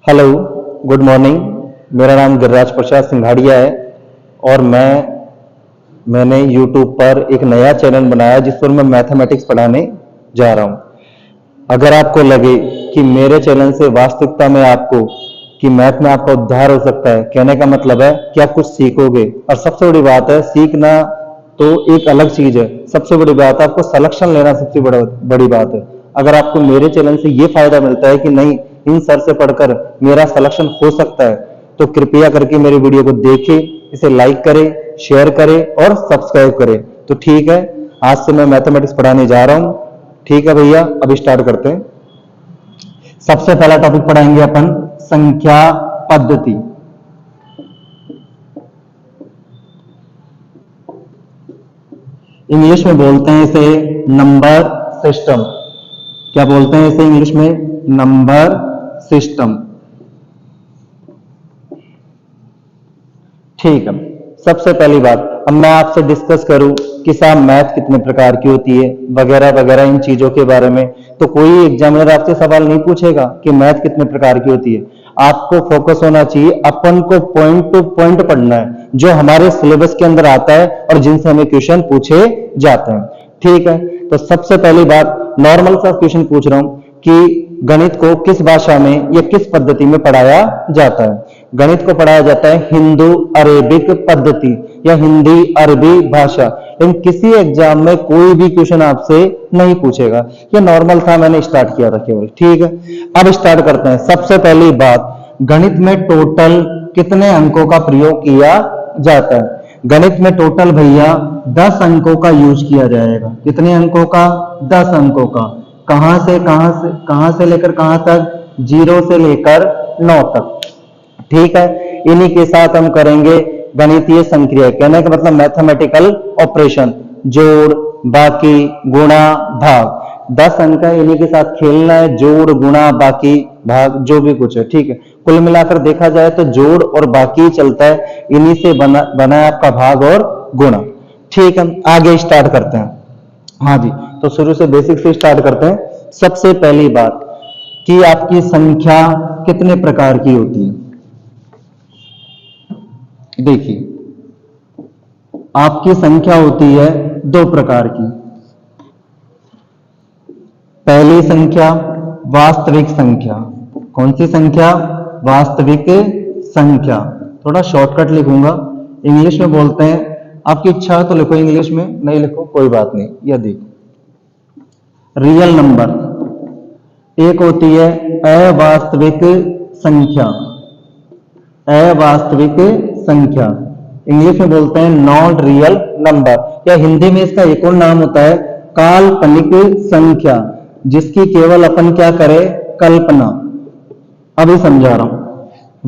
Hello, good morning. मेरा नाम गिरिराज प्रसाद सिंघाड़िया है और मैंने यूट्यूब पर एक नया चैनल बनाया जिस पर मैं मैथमेटिक्स पढ़ाने जा रहा हूं। अगर आपको लगे कि मेरे चैनल से वास्तविकता में आपको कि मैथ में आपका उद्धार हो सकता है, कहने का मतलब है कि आप कुछ सीखोगे। और सबसे बड़ी बात है, सीखना तो एक अलग चीज है, सबसे बड़ी बात है आपको सिलेक्शन लेना सबसे बड़ी बात है। अगर आपको मेरे चैनल से ये फायदा मिलता है कि नहीं, इन सर से पढ़कर मेरा सिलेक्शन हो सकता है, तो कृपया करके मेरी वीडियो को देखें, इसे लाइक करें, शेयर करें और सब्सक्राइब करें। तो ठीक है, आज से मैं मैथमेटिक्स पढ़ाने जा रहा हूं। ठीक है भैया, अभी स्टार्ट करते हैं। सबसे पहला टॉपिक पढ़ाएंगे अपन संख्या पद्धति। इंग्लिश में बोलते हैं इसे नंबर सिस्टम। क्या बोलते हैं इसे इंग्लिश में? Number system. ठीक है, सबसे पहली बात, अब मैं आपसे डिस्कस करूं कि साहब मैथ कितने प्रकार की होती है वगैरह वगैरह इन चीजों के बारे में, तो कोई एग्जामिनर आपसे सवाल नहीं पूछेगा कि मैथ कितने प्रकार की होती है। आपको फोकस होना चाहिए, अपन को पॉइंट टू पॉइंट पढ़ना है जो हमारे सिलेबस के अंदर आता है और जिनसे हमें क्वेश्चन पूछे जाते हैं। ठीक है, तो सबसे पहली बात, नॉर्मल सा क्वेश्चन पूछ रहा हूं कि गणित को किस भाषा में या किस पद्धति में पढ़ाया जाता है? गणित को पढ़ाया जाता है हिंदू अरेबिक पद्धति या हिंदी अरबी भाषा। लेकिन किसी एग्जाम में कोई भी क्वेश्चन आपसे नहीं पूछेगा, ये नॉर्मल था, मैंने स्टार्ट किया था केवल। ठीक है, अब स्टार्ट करते हैं। सबसे पहली बात, गणित में टोटल कितने अंकों का प्रयोग किया जाता है? गणित में टोटल भैया 10 अंकों का यूज किया जाएगा। कितने अंकों का? 10 अंकों का। कहां से लेकर कहां तक? 0 से लेकर 9 तक। ठीक है, इन्हीं के साथ हम करेंगे गणितीय संक्रिया। कहने का मतलब मैथमेटिकल ऑपरेशन, जोड़, बाकी, गुणा, भाग। 10 अंक है, इन्हीं के साथ खेलना है, जोड़, गुणा, बाकी, भाग, जो भी कुछ है। ठीक है, कुल मिलाकर देखा जाए तो जोड़ और बाकी चलता है, इन्हीं से बना है आपका भाग और गुणा। ठीक है, आगे स्टार्ट करते हैं। हाँ जी, तो शुरू से बेसिक से स्टार्ट करते हैं। सबसे पहली बात कि आपकी संख्या कितने प्रकार की होती है? देखिए, आपकी संख्या होती है 2 प्रकार की। पहली संख्या वास्तविक संख्या। कौन सी संख्या? वास्तविक संख्या। थोड़ा शॉर्टकट लिखूंगा, इंग्लिश में बोलते हैं, आपकी इच्छा है तो लिखो इंग्लिश में, नहीं लिखो कोई बात नहीं। यह देखो, रियल नंबर। एक होती है अवास्तविक संख्या। अवास्तविक संख्या इंग्लिश में बोलते हैं नॉन रियल नंबर, या हिंदी में इसका एक और नाम होता है काल्पनिक संख्या, जिसकी केवल अपन क्या करें? कल्पना। अभी समझा रहा हूं।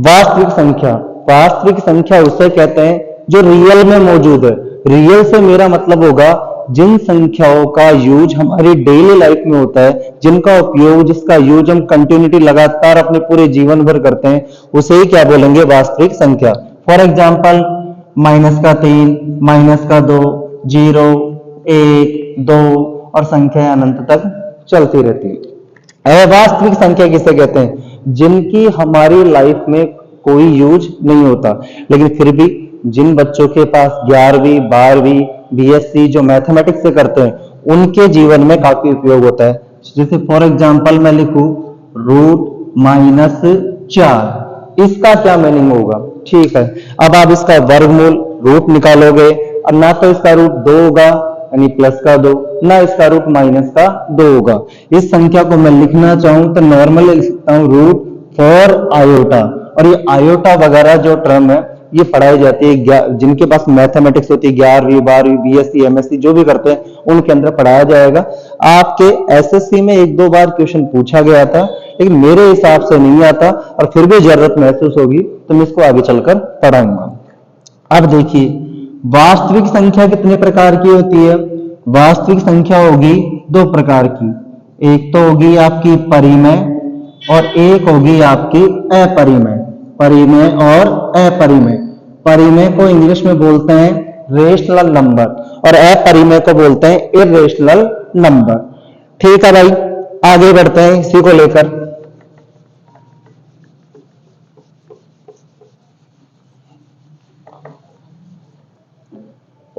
वास्तविक संख्या, वास्तविक संख्या उसे कहते हैं जो रियल में मौजूद है। रियल से मेरा मतलब होगा जिन संख्याओं का यूज हमारी डेली लाइफ में होता है, जिनका उपयोग, जिसका यूज हम कंटिन्यूटी लगातार अपने पूरे जीवन भर करते हैं, उसे ही क्या बोलेंगे? वास्तविक संख्या। फॉर एग्जाम्पल, -3, -2, 0, 1, 2 और संख्या अनंत तक चलती रहती है। अवास्तविक संख्या किसे कहते हैं? जिनकी हमारी लाइफ में कोई यूज नहीं होता, लेकिन फिर भी जिन बच्चों के पास 11वीं 12वीं बीएससी जो मैथमेटिक्स से करते हैं, उनके जीवन में काफी उपयोग होता है। जैसे फॉर एग्जांपल मैं लिखूं √-4, इसका क्या मीनिंग होगा? ठीक है, अब आप इसका वर्गमूल रूट निकालोगे, और ना तो इसका रूट 2 होगा यानी प्लस का 2, ना इसका रूट माइनस का 2 होगा। इस संख्या को मैं लिखना चाहूं तो नॉर्मली लिख सकता हूं √4 आयोटा। और ये आयोटा वगैरह जो टर्म है ये पढ़ाई जाती है, जिनके पास मैथमेटिक्स होती है 11वीं 12वीं बीएससी एमएससी जो भी करते हैं, उनके अंदर पढ़ाया जाएगा। आपके एसएससी में 1-2 बार क्वेश्चन पूछा गया था, लेकिन मेरे हिसाब से नहीं आता, और फिर भी जरूरत महसूस होगी तो मैं इसको आगे चलकर पढ़ाऊंगा। अब देखिए, वास्तविक संख्या कितने प्रकार की होती है? वास्तविक संख्या होगी 2 प्रकार की। एक तो होगी आपकी परिमेय और एक होगी आपकी अपरिमेय। परिमेय और अपरिमेय। परिमेय को इंग्लिश में बोलते हैं रेशनल नंबर और अपरिमेय को बोलते हैं इरेशनल नंबर। ठीक है भाई, आगे बढ़ते हैं इसी को लेकर।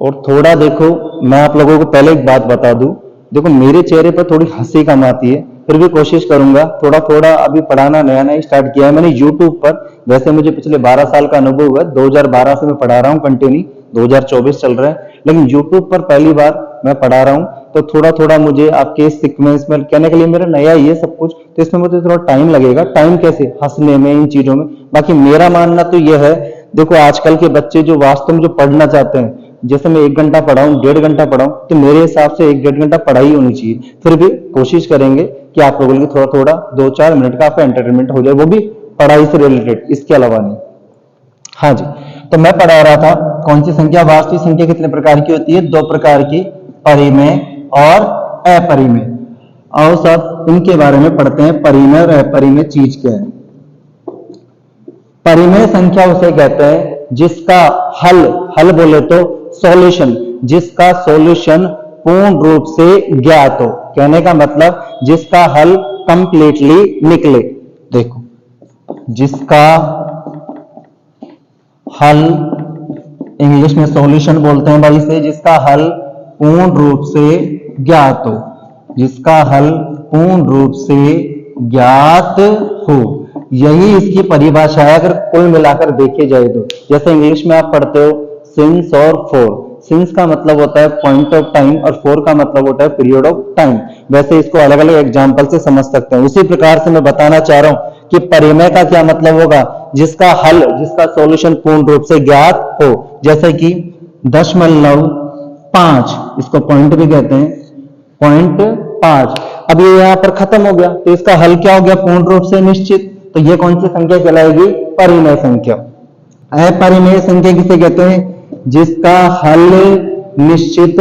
और थोड़ा देखो, मैं आप लोगों को पहले एक बात बता दूं, देखो मेरे चेहरे पर थोड़ी हंसी कम आती है, फिर भी कोशिश करूंगा थोड़ा थोड़ा। अभी पढ़ाना नया नया स्टार्ट किया है मैंने यूट्यूब पर। वैसे मुझे पिछले 12 साल का अनुभव है, 2012 से मैं पढ़ा रहा हूँ कंटिन्यू, 2024 चल रहा है, लेकिन यूट्यूब पर पहली बार मैं पढ़ा रहा हूँ। तो थोड़ा थोड़ा मुझे आपके सीक्वेंस में कहने के लिए मेरा नया ही है सब कुछ, तो इसमें मुझे थोड़ा टाइम लगेगा। टाइम कैसे? हंसने में, इन चीजों में। बाकी मेरा मानना तो यह है, देखो आजकल के बच्चे जो वास्तव में जो पढ़ना चाहते हैं, जैसे मैं 1 घंटा पढ़ाऊं, 1.5 घंटा पढ़ाऊं, तो मेरे हिसाब से 1-1.5 घंटा पढ़ाई होनी चाहिए। फिर भी कोशिश करेंगे कि आप लोगों को थोड़ा थोड़ा 2-4 मिनट का आपका एंटरटेनमेंट हो जाए, वो भी पढ़ाई से रिलेटेड, इसके अलावा नहीं। हाँ जी, तो मैं पढ़ा रहा था कौन सी संख्या, वास्तविक संख्या कितने प्रकार की होती है? 2 प्रकार की, परिमेय और अपरिमेय। आओ सब इनके बारे में पढ़ते हैं, परिमेय और अपरिमेय चीज क्या है। परिमेय संख्या उसे कहते हैं जिसका हल, हल बोले तो सॉल्यूशन, जिसका सॉल्यूशन पूर्ण रूप से ज्ञात हो। कहने का मतलब जिसका हल कंप्लीटली निकले। देखो, जिसका हल, इंग्लिश में सॉल्यूशन बोलते हैं भाई इसे, जिसका हल पूर्ण रूप से ज्ञात हो, जिसका हल पूर्ण रूप से ज्ञात हो, यही इसकी परिभाषा है अगर कुल मिलाकर देखे जाए तो। जैसे इंग्लिश में आप पढ़ते हो सिंस और फोर, सिंस का मतलब होता है पॉइंट ऑफ टाइम और फोर का मतलब होता है पीरियड ऑफ टाइम। वैसे इसको अलग अलग एग्जांपल से समझ सकते हैं। उसी प्रकार से मैं बताना चाह रहा हूं कि परिमेय का क्या मतलब होगा, जिसका हल, जिसका सॉल्यूशन पूर्ण रूप से ज्ञात हो। जैसे कि 0.5, इसको पॉइंट भी कहते हैं, 0.5। अब ये यहां पर खत्म हो गया, तो इसका हल क्या हो गया? पूर्ण रूप से निश्चित। तो ये कौन सी संख्या कहलाएगी? परिमेय संख्या। अपरिमेय संख्या किसे कहते हैं? जिसका हल निश्चित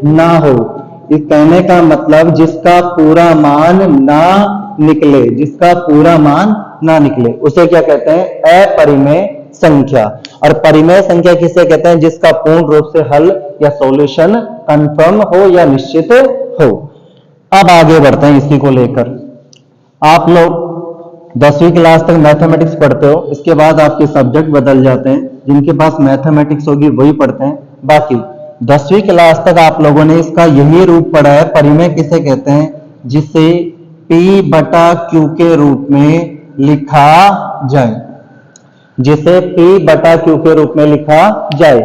ना हो। इस कहने का मतलब जिसका पूरा मान ना निकले, जिसका पूरा मान ना निकले, उसे क्या कहते हैं? अपरिमेय संख्या। और परिमेय संख्या किसे कहते हैं? जिसका पूर्ण रूप से हल या सॉल्यूशन कंफर्म हो या निश्चित हो। अब आगे बढ़ते हैं इसी को लेकर। आप लोग 10वीं क्लास तक मैथमेटिक्स पढ़ते हो, इसके बाद आपके सब्जेक्ट बदल जाते हैं, जिनके पास मैथमेटिक्स होगी वही पढ़ते हैं। बाकी 10वीं क्लास तक आप लोगों ने इसका यही रूप पढ़ा है। परिमेय किसे कहते हैं? जिसे P/Q के रूप में लिखा जाए, जिसे P/Q के रूप में लिखा जाए।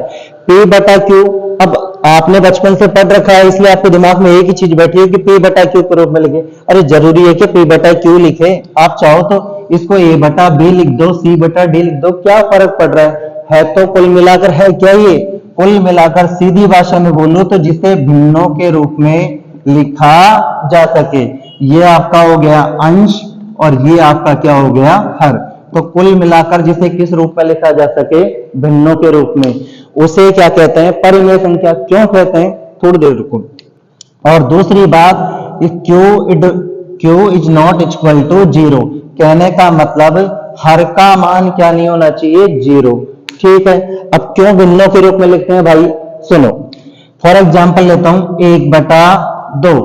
P/Q, अब आपने बचपन से पढ़ रखा है इसलिए आपके दिमाग में एक ही चीज बैठी है कि P/Q के रूप में लिखे। अरे जरूरी है कि P/Q लिखे? आप चाहो तो इसको A/B लिख दो, C/D लिख दो, क्या फर्क पड़ रहा है तो कुल मिलाकर है क्या ये? कुल मिलाकर सीधी भाषा में बोलो तो जिसे भिन्नों के रूप में लिखा जा सके। ये आपका हो गया अंश और ये आपका क्या हो गया? हर। तो कुल मिलाकर जिसे किस रूप में लिखा जा सके? भिन्नों के रूप में, उसे क्या कहते हैं? परिमेय संख्या। क्यों कहते हैं? थोड़ी देर रुको। और दूसरी बात, Q is not equal to 0। कहने का मतलब हर का मान क्या नहीं होना चाहिए? 0। ठीक है। अब क्यों भिन्नों के रूप में लिखते हैं भाई? सुनो, फॉर एग्जाम्पल लेता हूं 1/2।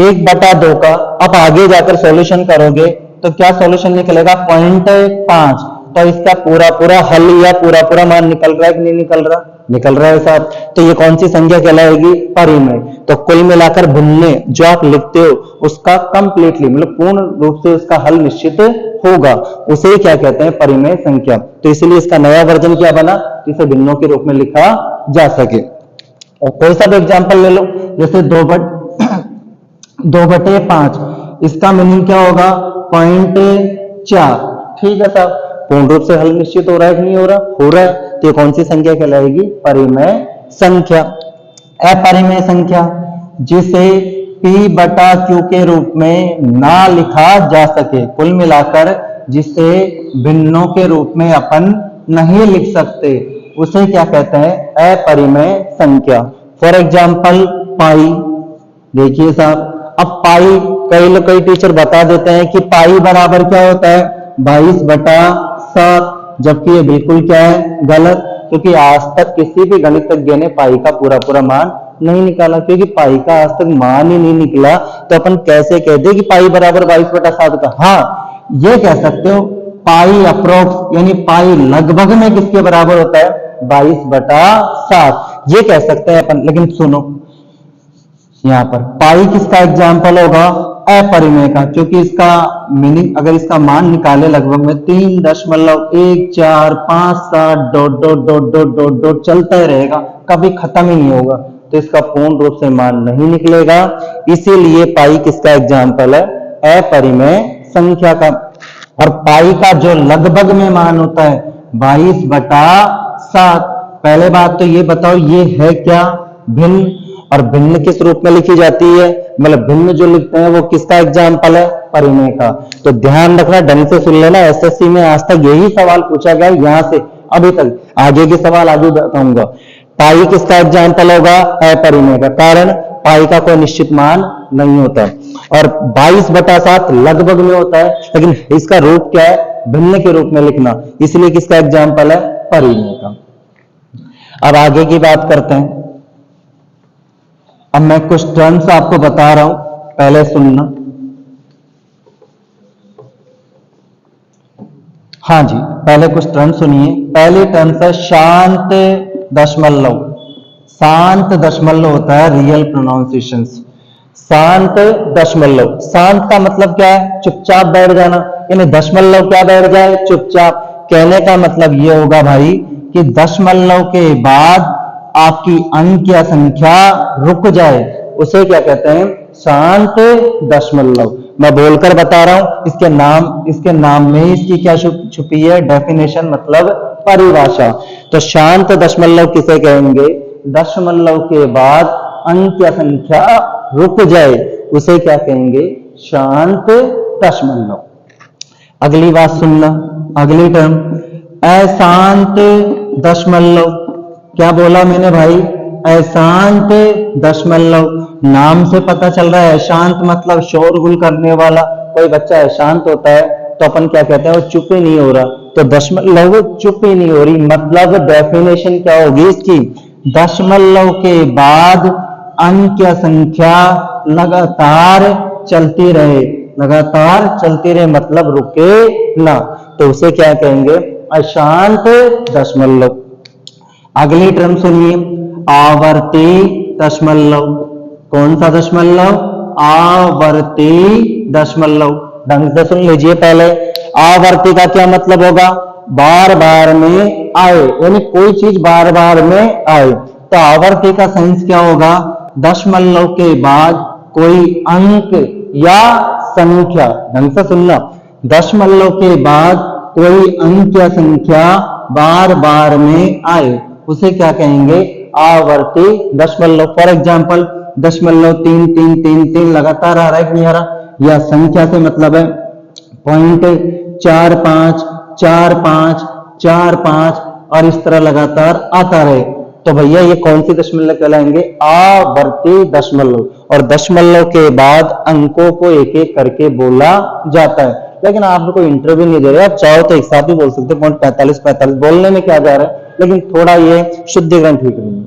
1/2 का अब आगे जाकर सॉल्यूशन करोगे तो क्या सॉल्यूशन निकलेगा? 0.5। तो इसका पूरा पूरा हल या पूरा पूरा मान निकल रहा है कि नहीं निकल रहा? निकल रहा है साहब। तो ये कौन सी संख्या कहलाएगी? परिमेय। तो कुल मिलाकर भिन्न जो आप लिखते हो उसका कंप्लीटली मतलब पूर्ण रूप से उसका हल निश्चित होगा, उसे क्या कहते हैं? परिमेय संख्या। तो इसलिए इसका नया वर्जन क्या बना? जिसे भिन्नों के रूप में लिखा जा सके। और कोई सा भी एग्जाम्पल ले लो, जैसे 2/5, इसका मीनिंग क्या होगा? 0.4। ठीक है साहब, पूर्ण रूप से हल निश्चित हो रहा है कि नहीं हो रहा? हो रहा है। तो ये कौन सी संख्या कहलाएगी? परिमेय संख्या। अपरिमेय संख्या, जिसे P/Q के रूप में ना लिखा जा सके। कुल मिलाकर जिसे भिन्नों के रूप में अपन नहीं लिख सकते, उसे क्या कहते हैं? अपरिमेय संख्या। फॉर एग्जाम्पल पाई। देखिए साहब, अब पाई कई टीचर बता देते हैं कि पाई बराबर क्या होता है? 22/7, जबकि ये बिल्कुल क्या है? गलत। क्योंकि आज तक किसी भी गणितज्ञ ने पाई का पूरा पूरा मान नहीं निकाला, क्योंकि पाई का आज तक मान ही नहीं निकला, तो अपन कैसे कह दे कि पाई बराबर 22/7 का? हाँ, ये कह सकते हो पाई अप्रोक्स यानी पाई लगभग में किसके बराबर होता है? 22/7। ये कह सकते हैं अपन। लेकिन सुनो, यहां पर पाई किसका एग्जाम्पल होगा? अपरिमेय का, क्योंकि इसका मीनिंग अगर इसका मान निकाले लगभग में 3.1457 dot dot dot dot dot dot चलता ही रहेगा, कभी खत्म ही नहीं होगा, तो इसका पूर्ण रूप से मान नहीं निकलेगा। इसीलिए पाई किसका एग्जाम्पल है? अपरिमेय संख्या का। और पाई का जो लगभग में मान होता है 22/7। पहले बात तो ये बताओ ये है क्या? भिन्न। और भिन्न किस रूप में लिखी जाती है? मतलब भिन्न जो लिखते हैं वो किसका एग्जाम्पल है? परिमेय का। तो ध्यान रखना, ढंग से सुन लेना, एसएससी में आज तक यही सवाल पूछा गया यहां से अभी तक, आगे के सवाल आगे बताऊंगा। पाई किसका एग्जाम्पल होगा? अपरिमेय का। कारण पाई का कोई निश्चित मान नहीं होता और 22/7 लगभग में होता है, लेकिन इसका रूप क्या है? भिन्न के रूप में लिखना, इसलिए किसका एग्जाम्पल है? परिमेय का। अब आगे की बात करते हैं। अब मैं कुछ टर्म्स आपको बता रहा हूं, पहले सुनना। हाँ जी, पहले कुछ टर्म सुनिए। पहली टर्म है शांत दशमलव। शांत दशमलव होता है रियल प्रोनाउंसिएशन। शांत दशमलव, शांत का मतलब क्या है? चुपचाप बैठ जाना, यानी दशमलव क्या बैठ जाए? चुपचाप। कहने का मतलब ये होगा भाई कि दशमलव के बाद आपकी अंक या संख्या रुक जाए, उसे क्या कहते हैं? शांत दशमलव। मैं बोलकर बता रहा हूं, इसके नाम में ही इसकी क्या छुपी है? डेफिनेशन, मतलब परिभाषा। तो शांत दशमलव किसे कहेंगे? दशमलव के बाद अंक या संख्या रुक जाए, उसे क्या कहेंगे? शांत दशमलव। अगली बात सुनना, अगली टर्म अशांत दशमलव। क्या बोला मैंने भाई? अशांत दशमलव। नाम से पता चल रहा है अशांत मतलब शोरगुल करने वाला। कोई बच्चा अशांत होता है तो अपन क्या कहते हैं? वो चुप ही नहीं हो रहा। तो दशमलव चुप ही नहीं हो रही, मतलब डेफिनेशन क्या होगी इसकी? दशमलव के बाद अंक या संख्या लगातार चलती रहे, लगातार चलती रहे मतलब रुके ना, तो उसे क्या कहेंगे? अशांत दशमलव। अगली टर्म सुनिए, आवर्ती दशमलव। कौन सा दशमलव? आवर्ती दशमलव। ढंग से सुन लीजिए पहले। आवर्ती का क्या मतलब होगा? बार बार में आए, यानी कोई चीज बार बार में आए। तो आवर्ती का सेंस क्या होगा? दशमलव के बाद कोई अंक या संख्या, ढंग से सुनना, दशमलव के बाद कोई अंक या संख्या बार बार में आए, उसे क्या कहेंगे? आवर्ती दशमलव। फॉर एग्जाम्पल 0.3333 लगातार आ रहा है कि नहीं आ रहा? या संख्या से मतलब है 0.454545 और इस तरह लगातार आता रहे, तो भैया ये कौन सी दशमलव कहलाएंगे? आवर्ती दशमलव। और दशमलव के बाद अंकों को एक एक करके बोला जाता है। लेकिन आप कोई इंटरव्यू नहीं दे रहे, आप चाहो तो एक साथ भी बोल सकते हैं 45 बोलने में क्या जा रहा है, लेकिन थोड़ा ये शुद्धिकरण ठीक नहीं है।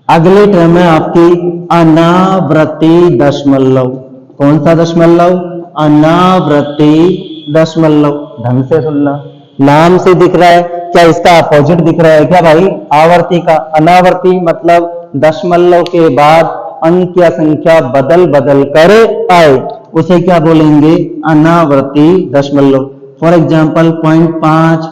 अगली टर्म है आपकी अनावृत्ति दशमलव। कौन सा दशमलव? अनावृत्ति दशमलव। ढंग से सुनना, नाम से दिख रहा है क्या? इसका अपोजिट दिख रहा है क्या भाई? आवर्ती का। अनावर्ती मतलब दशमलव के बाद अंक या संख्या बदल बदल कर आए, उसे क्या बोलेंगे? अनावर्ती दशमलव। फॉर एग्जाम्पल 0.5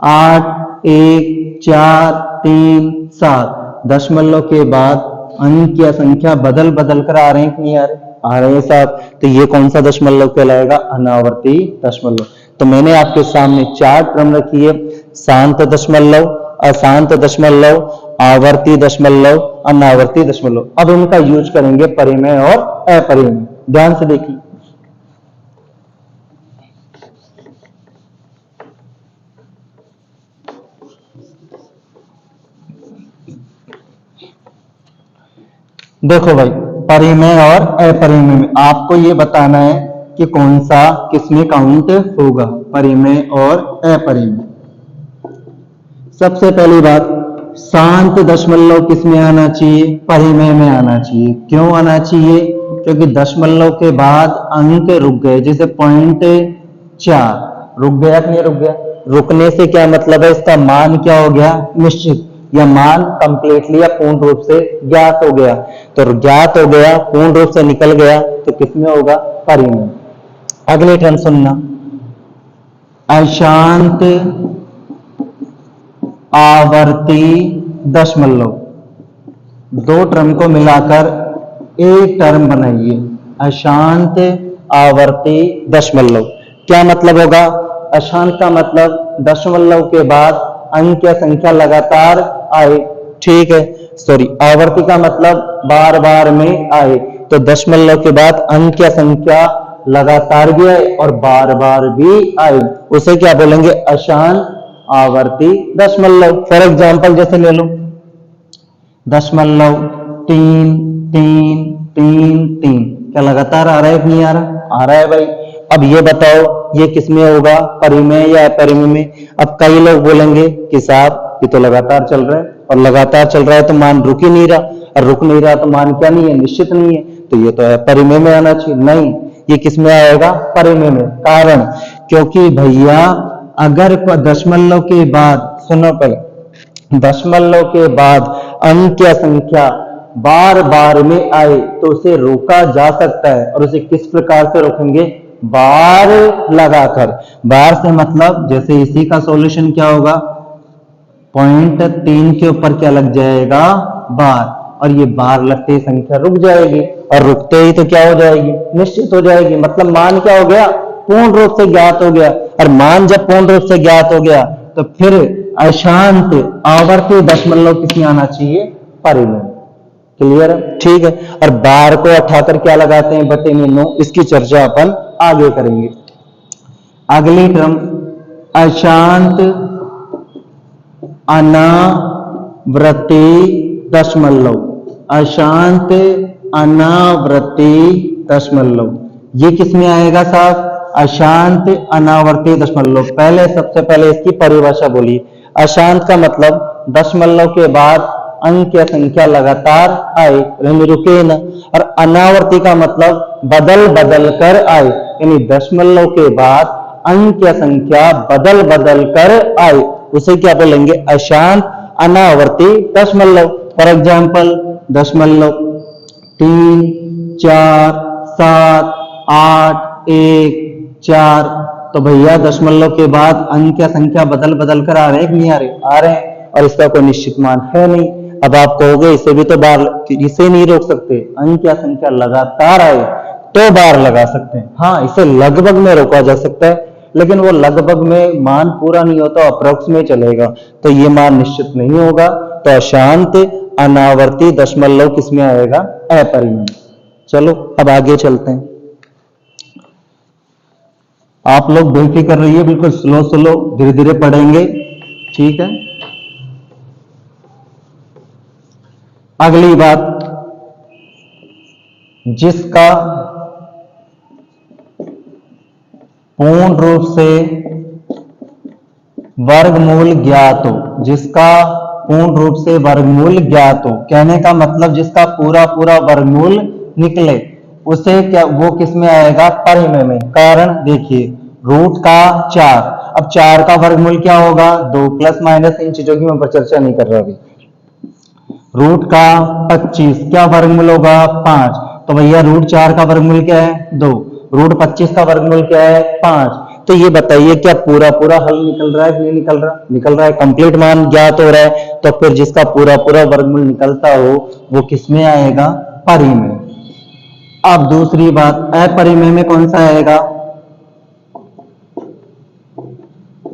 8 1 4 3 7 दशमलव के बाद अंक या संख्या बदल बदल कर आ रहे हैं कि नहीं आ रहे? आ रहे हैं साहब। तो ये कौन सा दशमलव कहलाएगा? अनावर्ती दशमलव। तो मैंने आपके सामने 4 टर्म रखी है, शांत दशमलव, अशांत दशमलव, आवर्ती दशमलव, अनावर्ती दशमलव। अब इनका यूज करेंगे परिमेय और अपरिमेय। ध्यान से देखिए। देखो भाई, परिमेय और अपरिमेय में आपको ये बताना है कि कौन सा किसमें काउंट होगा, परिमेय और अपरिमेय। सबसे पहली बात, शांत दशमलव किसमें आना चाहिए? परिमेय में आना चाहिए। क्यों आना चाहिए? क्योंकि दशमलव के बाद अंक रुक गए, जैसे 0.4 रुक गया कि नहीं रुक गया? रुकने से क्या मतलब है? इसका मान क्या हो गया? निश्चित। या मान कंप्लीटली या पूर्ण रूप से ज्ञात हो गया। तो ज्ञात हो गया, पूर्ण रूप से निकल गया, तो किसमें होगा? परिमेय। अगले टर्म सुनना, अशांत आवर्ती दशमलव। दो टर्म को मिलाकर एक टर्म बनाइए, अशांत आवर्ती दशमलव। क्या मतलब होगा? अशांत का मतलब दशमलव के बाद अंक या संख्या लगातार आए, ठीक है। सॉरी, आवर्ती का मतलब बार बार में आए, तो दशमलव के बाद अंक या संख्या लगातार भी आए और बार बार भी आए, उसे क्या बोलेंगे? अशांत आवर्ती दशमलव। फॉर एग्जाम्पल जैसे ले लो, दशमलव 3 3 3 3, क्या लगातार आ रहा है कि नहीं आ रहा? आ रहा है भाई। अब ये बताओ, ये किसमें होगा? परिमेय या अपरिमेय में? अब कई लोग बोलेंगे कि साहब ये तो लगातार चल रहा है, और लगातार चल रहा है तो मान रुक ही नहीं रहा, और रुक नहीं रहा तो मान क्या नहीं है? निश्चित नहीं है, तो ये तो अपरिमेय में आना चाहिए। नहीं, ये किसमें आएगा? परिमेय में। कारण, क्योंकि भैया अगर दशमलव के बाद, सुनो पहले, दशमलव के बाद अंक या संख्या बार बार में आए तो उसे रोका जा सकता है, और उसे किस प्रकार से रोकेंगे? बार लगाकर। बार से मतलब जैसे इसी का सॉल्यूशन क्या होगा? 0.3 के ऊपर क्या लग जाएगा? बार, और ये बार लगते ही संख्या रुक जाएगी, और रुकते ही तो क्या हो जाएगी? निश्चित हो जाएगी। मतलब मान क्या हो गया? पूर्ण रूप से ज्ञात हो गया। और मान जब पूर्ण रूप से ज्ञात हो गया तो फिर अशांत आवर्ती दशमलव किसमें आना चाहिए? परिमेय। क्लियर है? ठीक है। और बार को उठाकर क्या लगाते हैं? बटे में 9। इसकी चर्चा अपन आगे करेंगे। अगली टर्म, अशांत अनावर्ती दशमलव। अशांत अनावर्ती दशमलव, ये किसमें आएगा साहब? अशांत अनावर्ती दशमलव। पहले सबसे पहले इसकी परिभाषा बोलिए। अशांत का मतलब दशमलव के बाद अंक या संख्या लगातार आए, रुके ना। और अनावर्ती का मतलब बदल बदल कर आए, यानी दशमलव के बाद अंक या संख्या बदल बदल कर आए, उसे क्या बोलेंगे? अशांत अनावर्ती दशमलव। फॉर एग्जाम्पल, दशमलव 3 4 7 8 1 4, तो भैया दशमलव के बाद अंक या संख्या बदल बदल कर आ रहे हैं कि नहीं आ रहे? आ रहे हैं, और इसका कोई निश्चित मान है नहीं। अब आप कहोगे इसे भी तो बार, इसे नहीं रोक सकते, अंक या संख्या लगातार आए तो बार लगा सकते हैं। हाँ, इसे लगभग में रोका जा सकता है, लेकिन वो लगभग में मान पूरा नहीं होता, अप्रोक्स में चलेगा, तो ये मान निश्चित नहीं होगा। तो अशांत अनावर्ती दशमलव किसमें आएगा? अपरिमेय। चलो अब आगे चलते हैं। आप लोग बेफिक्र रहिए, बिल्कुल स्लो स्लो धीरे धीरे पढ़ेंगे, ठीक है। अगली बात, जिसका पूर्ण रूप से वर्गमूल ज्ञात हो। जिसका पूर्ण रूप से वर्गमूल ज्ञात हो, कहने का मतलब जिसका पूरा पूरा वर्गमूल निकले, उसे क्या, वो किस में आएगा? परिमेय में। कारण देखिए, रूट का 4, अब 4 का वर्गमूल क्या होगा? 2 प्लस माइनस इन चीजों की मैं चर्चा नहीं कर रहा अभी। रूट का 25 क्या वर्गमूल होगा? 5, तो भैया रूट 4 का वर्गमूल क्या है? 2, रूट 25 का वर्गमूल क्या है? 5। तो ये बताइए क्या पूरा पूरा हल निकल रहा है कि नहीं निकल रहा? निकल रहा है, कंप्लीट मान ज्ञात हो रहा है, तो फिर जिसका पूरा पूरा वर्गमूल निकलता हो वो किसमें आएगा? परिमेय। अब दूसरी बात, अपरिमेय में कौन सा आएगा?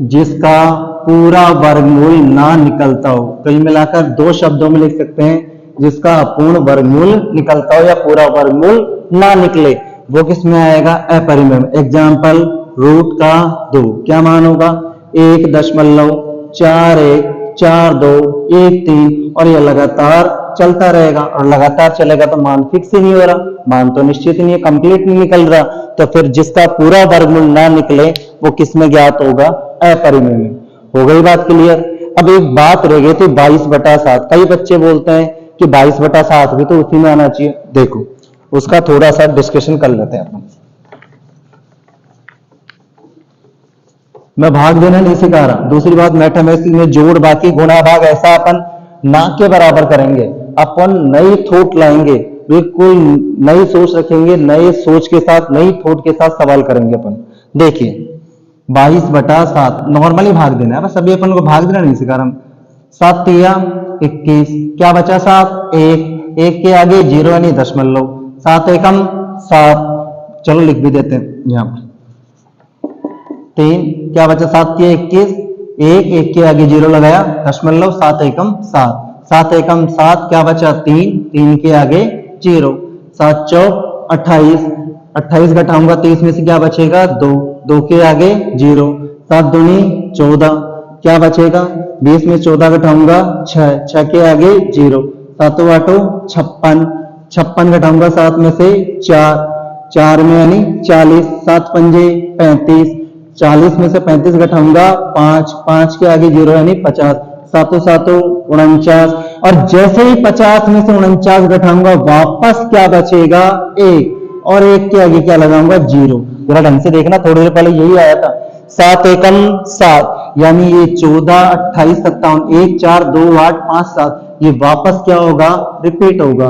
जिसका पूरा वर्गमूल ना निकलता हो। कई मिलाकर दो शब्दों में लिख सकते हैं, जिसका पूर्ण वर्गमूल निकलता हो या पूरा वर्गमूल ना निकले, वो किस में आएगा? अपरिमेय में। एग्जाम्पल, रूट का 2 क्या मान होगा? 1.414213, और ये लगातार चलता रहेगा, और लगातार चलेगा तो मान फिक्स ही नहीं हो रहा, मान तो निश्चित नहीं है, कंप्लीट नहीं निकल रहा, तो फिर जिसका पूरा वर्गमूल ना निकले वो किस में ज्ञात होगा? अपरिमेय में। हो गई बात क्लियर? अब एक बात रह गई थी 22/7। कई बच्चे बोलते हैं कि 22/7 भी तो उसी में आना चाहिए। देखो, उसका थोड़ा सा डिस्कशन कर लेते हैं अपन। मैं भाग देना नहीं सिखा रहा। दूसरी बात, मैथमेटिक्स में जोड़, बाकी, गुणा, भाग ऐसा अपन ना के बराबर करेंगे। अपन नई थॉट लाएंगे, बिल्कुल नई सोच रखेंगे, नए सोच के साथ, नई थॉट के साथ सवाल करेंगे अपन। देखिए 22/7 नॉर्मली भाग देना है, बस अभी अपन को भाग देना नहीं सिखा रहा। 7 तिया 21, क्या बचा 7, 1 के आगे 0 यानी दशमलव, 7 एकम 7, चलो लिख भी देते हैं यहाँ पर 3, क्या बचा 7 तिया 21, 1 के आगे 0 लगाया दशमलव, 7 एकम 7, 7 एकम 7, क्या बचा 3 के आगे 0, 7 चौक 28, 28 घटाऊंगा 30 में से क्या बचेगा 2 के आगे 0, 7 दूनी 14, क्या बचेगा 20 में 14 घटाऊंगा 6 के आगे 0, 7 8 56 घटाऊंगा 7 में से 4 में यानी 40, 7 पंजे 35, 40 में से 35 घटाऊंगा 5 के आगे 0 यानी 50, 7 7 49, और जैसे ही 50 में से 49 घटाऊंगा वापस क्या बचेगा 1, और 1 के आगे क्या लगाऊंगा 0। जरा ढंग से देखना, थोड़ी देर पहले यही आया था 7 एकम 7, यानी ये 14 28 57, 1 4 2 8 5 7, ये वापस क्या होगा रिपीट होगा।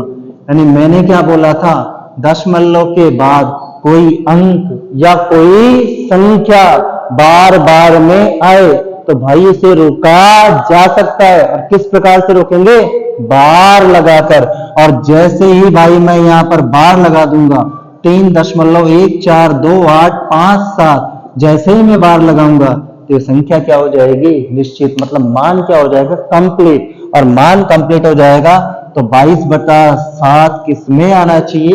यानी मैंने क्या बोला था, दशमलव के बाद कोई अंक या कोई संख्या बार बार में आए तो भाई इसे रोका जा सकता है। और किस प्रकार से रोकेंगे, बार लगाकर। और जैसे ही भाई मैं यहां पर बार लगा दूंगा 3.1428557, जैसे ही मैं बार लगाऊंगा तो ये संख्या क्या हो जाएगी निश्चित, मतलब मान क्या हो जाएगा कंप्लीट। और मान कंप्लीट हो जाएगा तो 22/7 किस में आना चाहिए,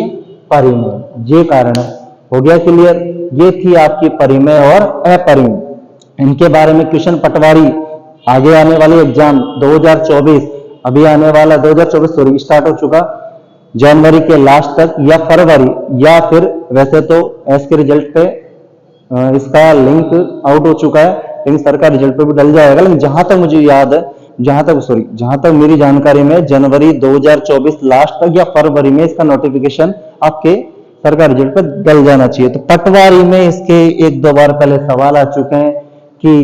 परिमेय। ये कारण है। हो गया क्लियर। ये थी आपकी परिमेय और अपरिमेय। इनके बारे में क्वेश्चन पटवारी आगे आने वाले एग्जाम 2024 अभी आने वाला 2024 स्टार्ट हो चुका, जनवरी के लास्ट तक या फरवरी, या फिर वैसे तो एस के रिजल्ट पे इसका लिंक आउट हो चुका है, लेकिन सर का रिजल्ट पे भी डल जाएगा। लेकिन जहां तक मुझे याद है, जहां तक मेरी जानकारी में जनवरी 2024 लास्ट तक या फरवरी में इसका नोटिफिकेशन आपके सर का रिजल्ट पे डल जाना चाहिए। तो पटवारी में इसके 1-2 बार पहले सवाल आ चुके हैं कि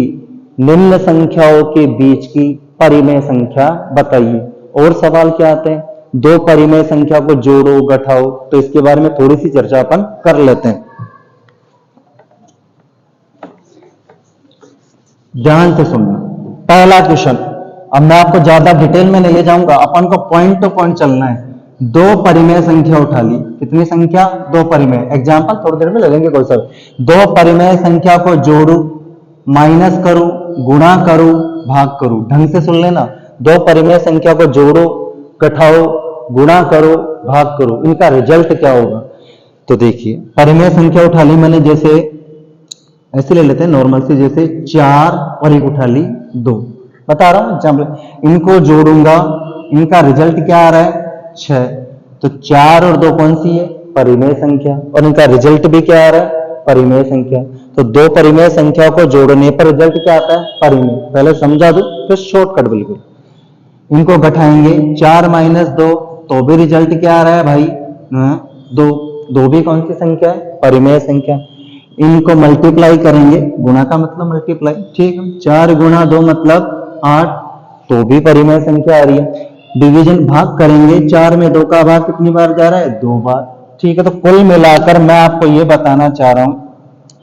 निम्न संख्याओं के बीच की परिमेय संख्या बताइए। और सवाल क्या आते हैं, 2 परिमेय संख्या को जोड़ो घटाओ, तो इसके बारे में थोड़ी सी चर्चा अपन कर लेते हैं। ध्यान से सुनना। पहला क्वेश्चन, अब मैं आपको ज्यादा डिटेल में नहीं ले जाऊंगा, अपन को पॉइंट टू पॉइंट चलना है। 2 परिमेय संख्या उठा ली, कितनी संख्या 2 परिमेय, एग्जाम्पल थोड़ी देर में ले लेंगे कोई सर। 2 परिमेय संख्या को जोड़ू, माइनस करूं, गुणा करूं, भाग करूं। ढंग से सुन लेना, 2 परिमेय संख्या को जोड़ो घटाओ, गुणा करो, भाग करो, इनका रिजल्ट क्या होगा। तो देखिए परिमेय संख्या उठा ली मैंने, जैसे ऐसे ले लेते हैं नॉर्मल से, जैसे 4 और 1 उठा ली 2, बता रहा हूं एग्जाम्पल। इनको जोड़ूंगा, इनका रिजल्ट क्या आ रहा है 6, तो 4 और 2 कौन सी है, परिमेय संख्या, और इनका रिजल्ट भी क्या आ रहा है, परिमेय संख्या। तो 2 परिमेय संख्या को जोड़ने पर रिजल्ट क्या आता है, परिमेय। पहले समझा दो फिर शॉर्टकट बिल्कुल। इनको घटाएंगे, 4 - 2, तो भी रिजल्ट क्या आ रहा है भाई 2 भी कौन सी संख्या है, परिमेय संख्या। इनको मल्टीप्लाई करेंगे, गुणा का मतलब मल्टीप्लाई, ठीक है, 4 × 2 मतलब 8, तो भी परिमेय संख्या आ रही है। डिवीजन भाग करेंगे, 4 में 2 का भाग कितनी बार जा रहा है, 2 बार, ठीक है। तो कुल मिलाकर मैं आपको ये बताना चाह रहा हूं,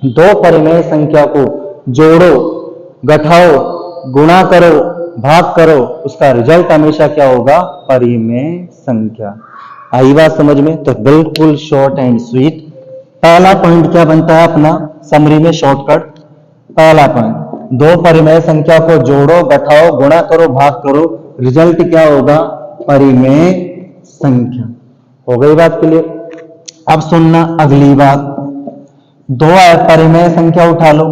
2 परिमेय संख्या को जोड़ो घटाओ गुणा करो भाग करो, उसका रिजल्ट हमेशा क्या होगा, परिमेय संख्या। आई बात समझ में। तो बिल्कुल शॉर्ट एंड स्वीट। पहला पॉइंट क्या बनता है अपना समरी में शॉर्टकट। पहला पॉइंट, 2 परिमेय संख्या को जोड़ो घटाओ गुणा करो भाग करो, रिजल्ट क्या होगा, परिमेय संख्या। हो गई बात क्लियर। अब सुनना अगली बात, 2 परिमेय संख्या उठा लो।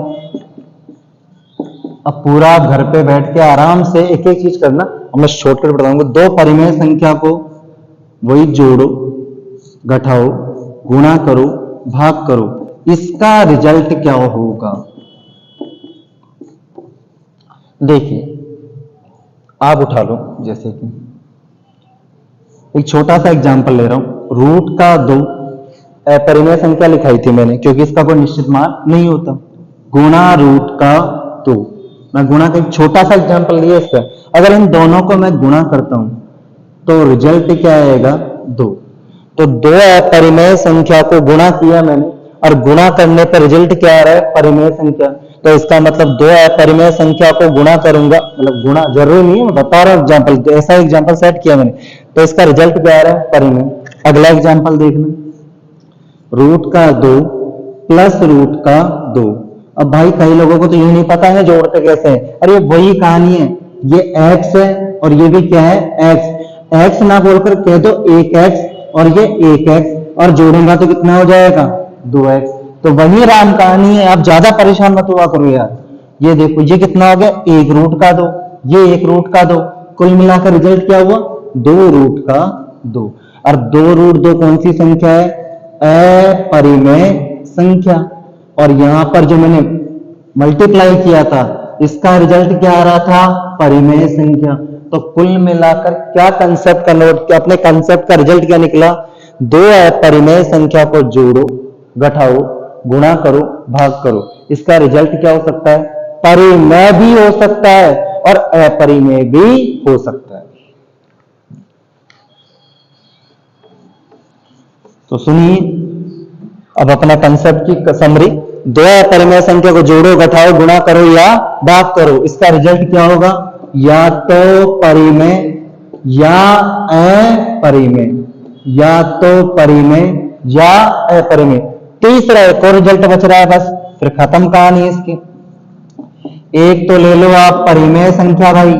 अब पूरा घर पे बैठ के आराम से एक एक चीज करना, अब मैं शॉर्टकट बताऊंगा। 2 परिमेय संख्या को वही जोड़ो घटाओ गुणा करो भाग करो, इसका रिजल्ट क्या होगा। देखिए आप उठा लो, जैसे कि एक छोटा सा एग्जांपल ले रहा हूं, रूट का 2 अपरिमेय संख्या लिखाई थी मैंने, क्योंकि इसका कोई निश्चित मान नहीं होता, गुणा रूट का 2। मैं गुणा का एक छोटा सा एग्जांपल लिया इसका। अगर इन दोनों को मैं गुणा करता हूं तो रिजल्ट क्या आएगा? 2। तो दो अपरिमेय संख्या को गुणा किया मैंने और गुणा करने पर रिजल्ट क्या आ रहा है? परिमेय संख्या। तो इसका मतलब दो अपरिमेय संख्या को गुणा करूंगा, मतलब गुणा जरूरी नहीं है, मैं बता रहा हूं एग्जाम्पल, तो ऐसा एग्जाम्पल सेट किया मैंने, तो इसका रिजल्ट क्या आ रहा है? परिमेय। अगला एग्जाम्पल देखना, रूट का 2 प्लस रूट का 2। अब भाई कई लोगों को तो ये नहीं पता है जोड़ते कैसे है। अरे वही कहानी है, ये x है और ये भी क्या है? x ना बोलकर कह दो 1x और ये 1x और जोड़ेगा तो कितना हो जाएगा? 2x। तो वही राम कहानी है, आप ज्यादा परेशान मत हुआ करो यार। ये देखो ये कितना हो गया? 1 रूट का 2, ये 1 रूट का 2, कुल मिलाकर रिजल्ट क्या हुआ? 2 रूट का 2। और 2 रूट 2 कौन सी संख्या है? अपरिमेय संख्या। और यहां पर जो मैंने मल्टीप्लाई किया था इसका रिजल्ट क्या आ रहा था? परिमेय संख्या। तो कुल मिलाकर क्या कंसेप्ट का नोट किया अपने? कंसेप्ट का रिजल्ट क्या निकला? दो अपरिमेय संख्या को जोड़ो, घटाओ, गुणा करो, भाग करो। इसका रिजल्ट क्या हो सकता है? परिमेय भी हो सकता है और अपरिमेय भी हो सकता है। तो सुनिए अब अपना कंसेप्ट की समरी, दो अपरिमेय संख्या को जोड़ो, घटाओ, गुणा करो या भाग करो। इसका रिजल्ट क्या होगा? या तो परिमेय या अपरिमेय, या तो परिमेय या अपरिमेय। तीसरा एक और रिजल्ट बच रहा है, बस फिर खत्म कहानी इसकी। एक तो ले लो आप परिमेय संख्या भाई,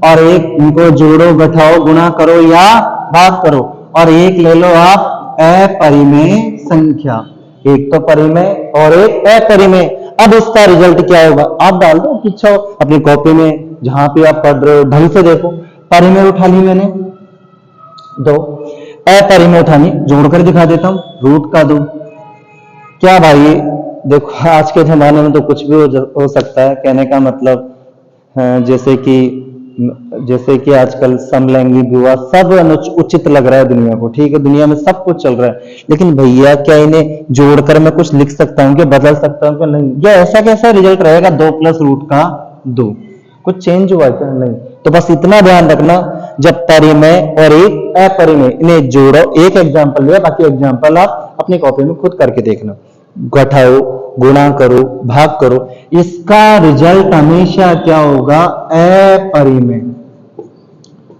और एक इनको जोड़ो, घटाओ, गुणा करो या भाग करो, और एक ले लो आप अपरिमेय संख्या। एक तो परिमेय और एक अपरिमेय। अब इसका रिजल्ट क्या होगा? आप डाल दो पीछे अपनी कॉपी में, जहां पे आप पढ़ रहे हो ढंग से देखो। परिमेय उठा ली मैंने 2, अपरिमेय उठानी, जोड़कर दिखा देता हूं, रूट का 2। क्या भाई देखो आज के जमाने में तो कुछ भी हो सकता है, कहने का मतलब जैसे कि आजकल समलैंगिक विवाह सब उचित लग रहा है दुनिया को, ठीक है, दुनिया में सब कुछ चल रहा है, लेकिन भैया क्या इन्हें जोड़कर मैं कुछ लिख सकता हूँ, क्या बदल सकता हूँ? क्या नहीं? या ऐसा कैसा रिजल्ट रहेगा? 2 प्लस रूट का 2, कुछ चेंज हुआ क्या? नहीं। तो बस इतना ध्यान रखना, जब परिमेय और एक अपरिमेय इन्हें जोड़ो, एक एग्जाम्पल लिया, बाकी एग्जाम्पल आप अपनी कॉपी में खुद करके देखना। घटाओ, गुणा करो, भाग करो, इसका रिजल्ट हमेशा क्या होगा? अपरिमेय।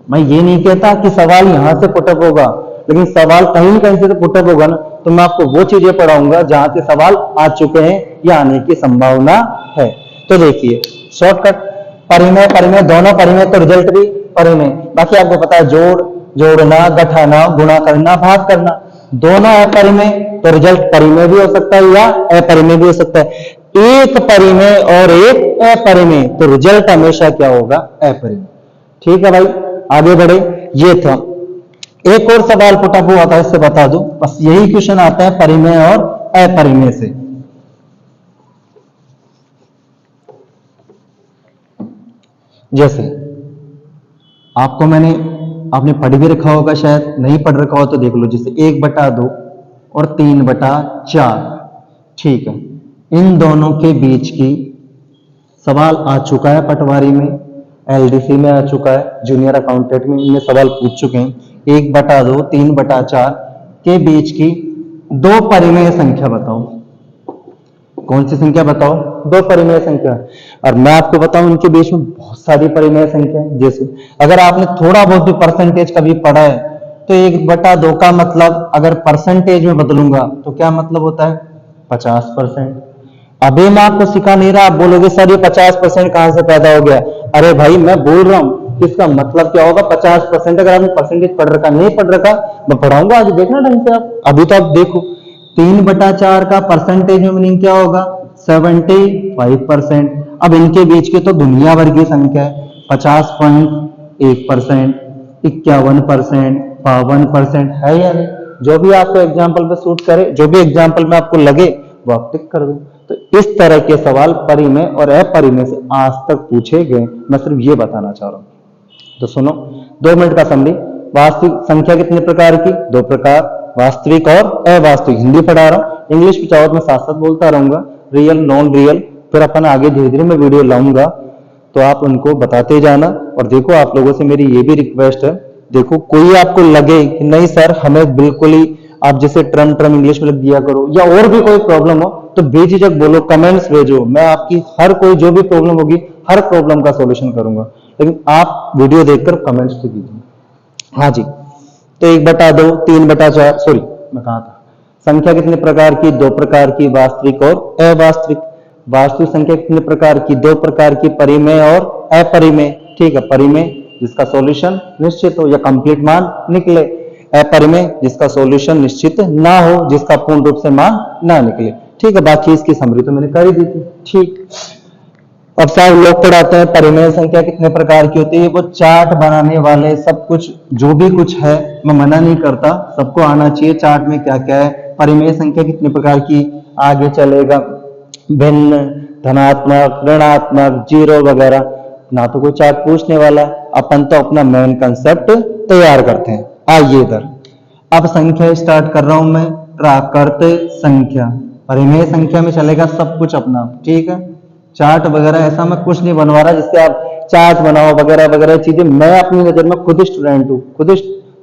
मैं ये नहीं कहता कि सवाल यहां से पुटअप होगा, लेकिन सवाल कहीं कहीं से तो पुटअप होगा ना, तो मैं आपको वो चीजें पढ़ाऊंगा जहां से सवाल आ चुके हैं या आने की संभावना है। तो देखिए शॉर्टकट, परिमेय परिमेय दोनों परिमेय, तो रिजल्ट भी परिमेय। बाकी आपको पता है जोड़ना, घटाना, गुणा करना, भाग करना, दोनों अपरिमेय, तो रिजल्ट परिमेय भी हो सकता है या अपरिमेय भी हो सकता है। एक परिमेय और एक अपरिमेय, तो रिजल्ट हमेशा क्या होगा? अपरिमेय। ठीक है भाई, आगे बढ़े। ये था एक और सवाल पुटअप हुआ था, इससे बता दूं, बस यही क्वेश्चन आता है परिमेय और अपरिमेय से। जैसे आपने पढ़ भी रखा होगा, शायद नहीं पढ़ रखा हो तो देख लो, जैसे 1/2 और 3/4, ठीक है, इन दोनों के बीच की सवाल आ चुका है पटवारी में, एलडीसी में आ चुका है, जूनियर अकाउंटेंट में इनमें सवाल पूछ चुके हैं। 1/2 3/4 के बीच की दो परिमेय संख्या बताओ। कौन सी संख्या बताओ? दो परिमेय संख्या। और मैं आपको बताऊं इनके बीच में बहुत सारी परिमेय संख्या है। जैसे अगर आपने थोड़ा बहुत भी परसेंटेज कभी पढ़ा है तो 1/2 का मतलब अगर परसेंटेज में बदलूंगा तो क्या मतलब होता है? 50%। अभी मैं आपको सिखा नहीं रहा, आप बोलोगे सर ये 50% कहां से पैदा हो गया? अरे भाई मैं बोल रहा हूं इसका मतलब क्या होगा 50%। अगर आपने परसेंटेज पढ़ रखा, नहीं पढ़ रखा, मैं पढ़ाऊंगा आज, देखना ढंग से आप। अभी तो आप देखो 3/4 का परसेंटेज में मीनिंग क्या होगा? 75%। अब इनके बीच की तो दुनिया भर की संख्या है, 50.1%, 51%, 52% है या नहीं? जो भी आपको एग्जाम्पल पे सूट करे, जो भी एग्जाम्पल में आपको लगे वो आप टिक कर दो। तो इस तरह के सवाल परिमेय और अपरिमेय से आज तक पूछे गए, मैं सिर्फ ये बताना चाह रहा हूं। तो सुनो 2 मिनट का समरी। वास्तविक संख्या कितने प्रकार की? 2 प्रकार, वास्तविक और अवास्तविक। हिंदी पढ़ा रहा हूं, इंग्लिश पिछावत में साथ साथ बोलता रहूंगा, रियल नॉन रियल, फिर अपन आगे धीरे धीरे मैं वीडियो लाऊंगा। तो आप उनको बताते जाना। और देखो आप लोगों से मेरी ये भी रिक्वेस्ट है, देखो कोई आपको लगे कि नहीं सर हमें बिल्कुल ही आप जैसे टर्म टर्म इंग्लिश में लिख दिया करो, या और भी कोई प्रॉब्लम हो तो बेझिझक बोलो, कमेंट्स भेजो, मैं आपकी हर कोई जो भी प्रॉब्लम होगी हर प्रॉब्लम का सॉल्यूशन करूंगा। लेकिन आप वीडियो देखकर कमेंट्स तो कीजिए। हाँ जी, तो 1/2, 3/4, सॉरी मैं कहा था, संख्या कितने प्रकार की? 2 प्रकार की, वास्तविक और अवास्तविक। वास्तविक संख्या कितने प्रकार की? 2 प्रकार की, परिमेय और अपरिमेय। ठीक है, परिमेय जिसका सॉल्यूशन निश्चित हो या कंप्लीट मान निकले, अपरिमेय जिसका सॉल्यूशन निश्चित ना हो, जिसका पूर्ण रूप से मान ना निकले। ठीक है, बाकी इसकी समरी तो मैंने कर ही दी थी। ठीक, अब साहब लोग पढ़ाते हैं परिमेय संख्या कितने प्रकार की होती है, वो चार्ट बनाने वाले सब कुछ जो भी कुछ है, मैं मना नहीं करता, सबको आना चाहिए चार्ट में क्या क्या है। परिमेय संख्या कितने प्रकार की आगे चलेगा, भिन्न, धनात्मक, ऋणात्मक, जीरो वगैरह। ना तो कोई चार्ट पूछने वाला है, अपन तो अपना मेन कंसेप्ट तैयार करते हैं। आइए इधर, अब संख्या स्टार्ट कर रहा हूं मैं, प्राकृत संख्या। परिमेय संख्या में चलेगा सब कुछ अपना, ठीक है। चार्ट वगैरह ऐसा मैं कुछ नहीं बनवा रहा जिससे आप चार्ट बनाओ वगैरह वगैरह चीजें। मैं अपनी नजर में खुद स्टूडेंट हूँ, खुद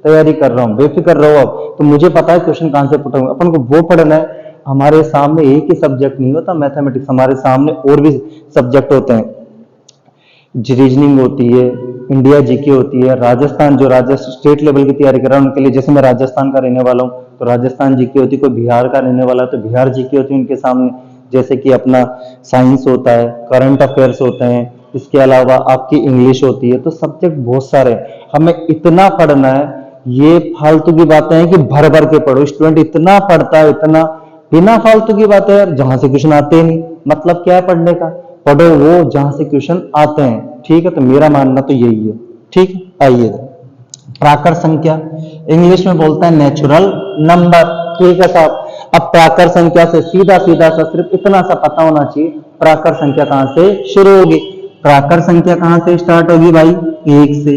तैयारी कर रहा हूँ, बेफिक्र रहो। अब तो मुझे पता है क्वेश्चन कहां से पुट होंगे, अपन को वो पढ़ना है। हमारे सामने एक ही सब्जेक्ट नहीं होता मैथमेटिक्स, हमारे सामने और भी सब्जेक्ट होते हैं। रीजनिंग होती है, इंडिया जीके होती है, राजस्थान जो राजस्थान स्टेट लेवल की तैयारी कर रहा है उनके लिए, जैसे मैं राजस्थान का रहने वाला हूँ तो राजस्थान जीके होती है, कोई बिहार का रहने वाला तो बिहार जीके होती है उनके सामने। जैसे कि अपना साइंस होता है, करंट अफेयर्स होते हैं, इसके अलावा आपकी इंग्लिश होती है। तो सब्जेक्ट बहुत सारे हैं, हमें इतना पढ़ना है। ये फालतू की बातें हैं कि भर भर के पढ़ो, स्टूडेंट इतना पढ़ता है, इतना बिना फालतू की बातें यार, जहां से क्वेश्चन आते ही नहीं। मतलब क्या है पढ़ने का, पढ़ो वो जहां से क्वेश्चन आते हैं। ठीक है, तो मेरा मानना तो यही है। ठीक है, आइए प्राकृत संख्या, इंग्लिश में बोलता है नेचुरल नंबर। ठीक है साहब, अब प्राकृत संख्या से सीधा सीधा सा सिर्फ इतना सा पता होना चाहिए, प्राकृत संख्या कहां से शुरू होगी। प्राकृत संख्या कहां से स्टार्ट होगी भाई, 1 से।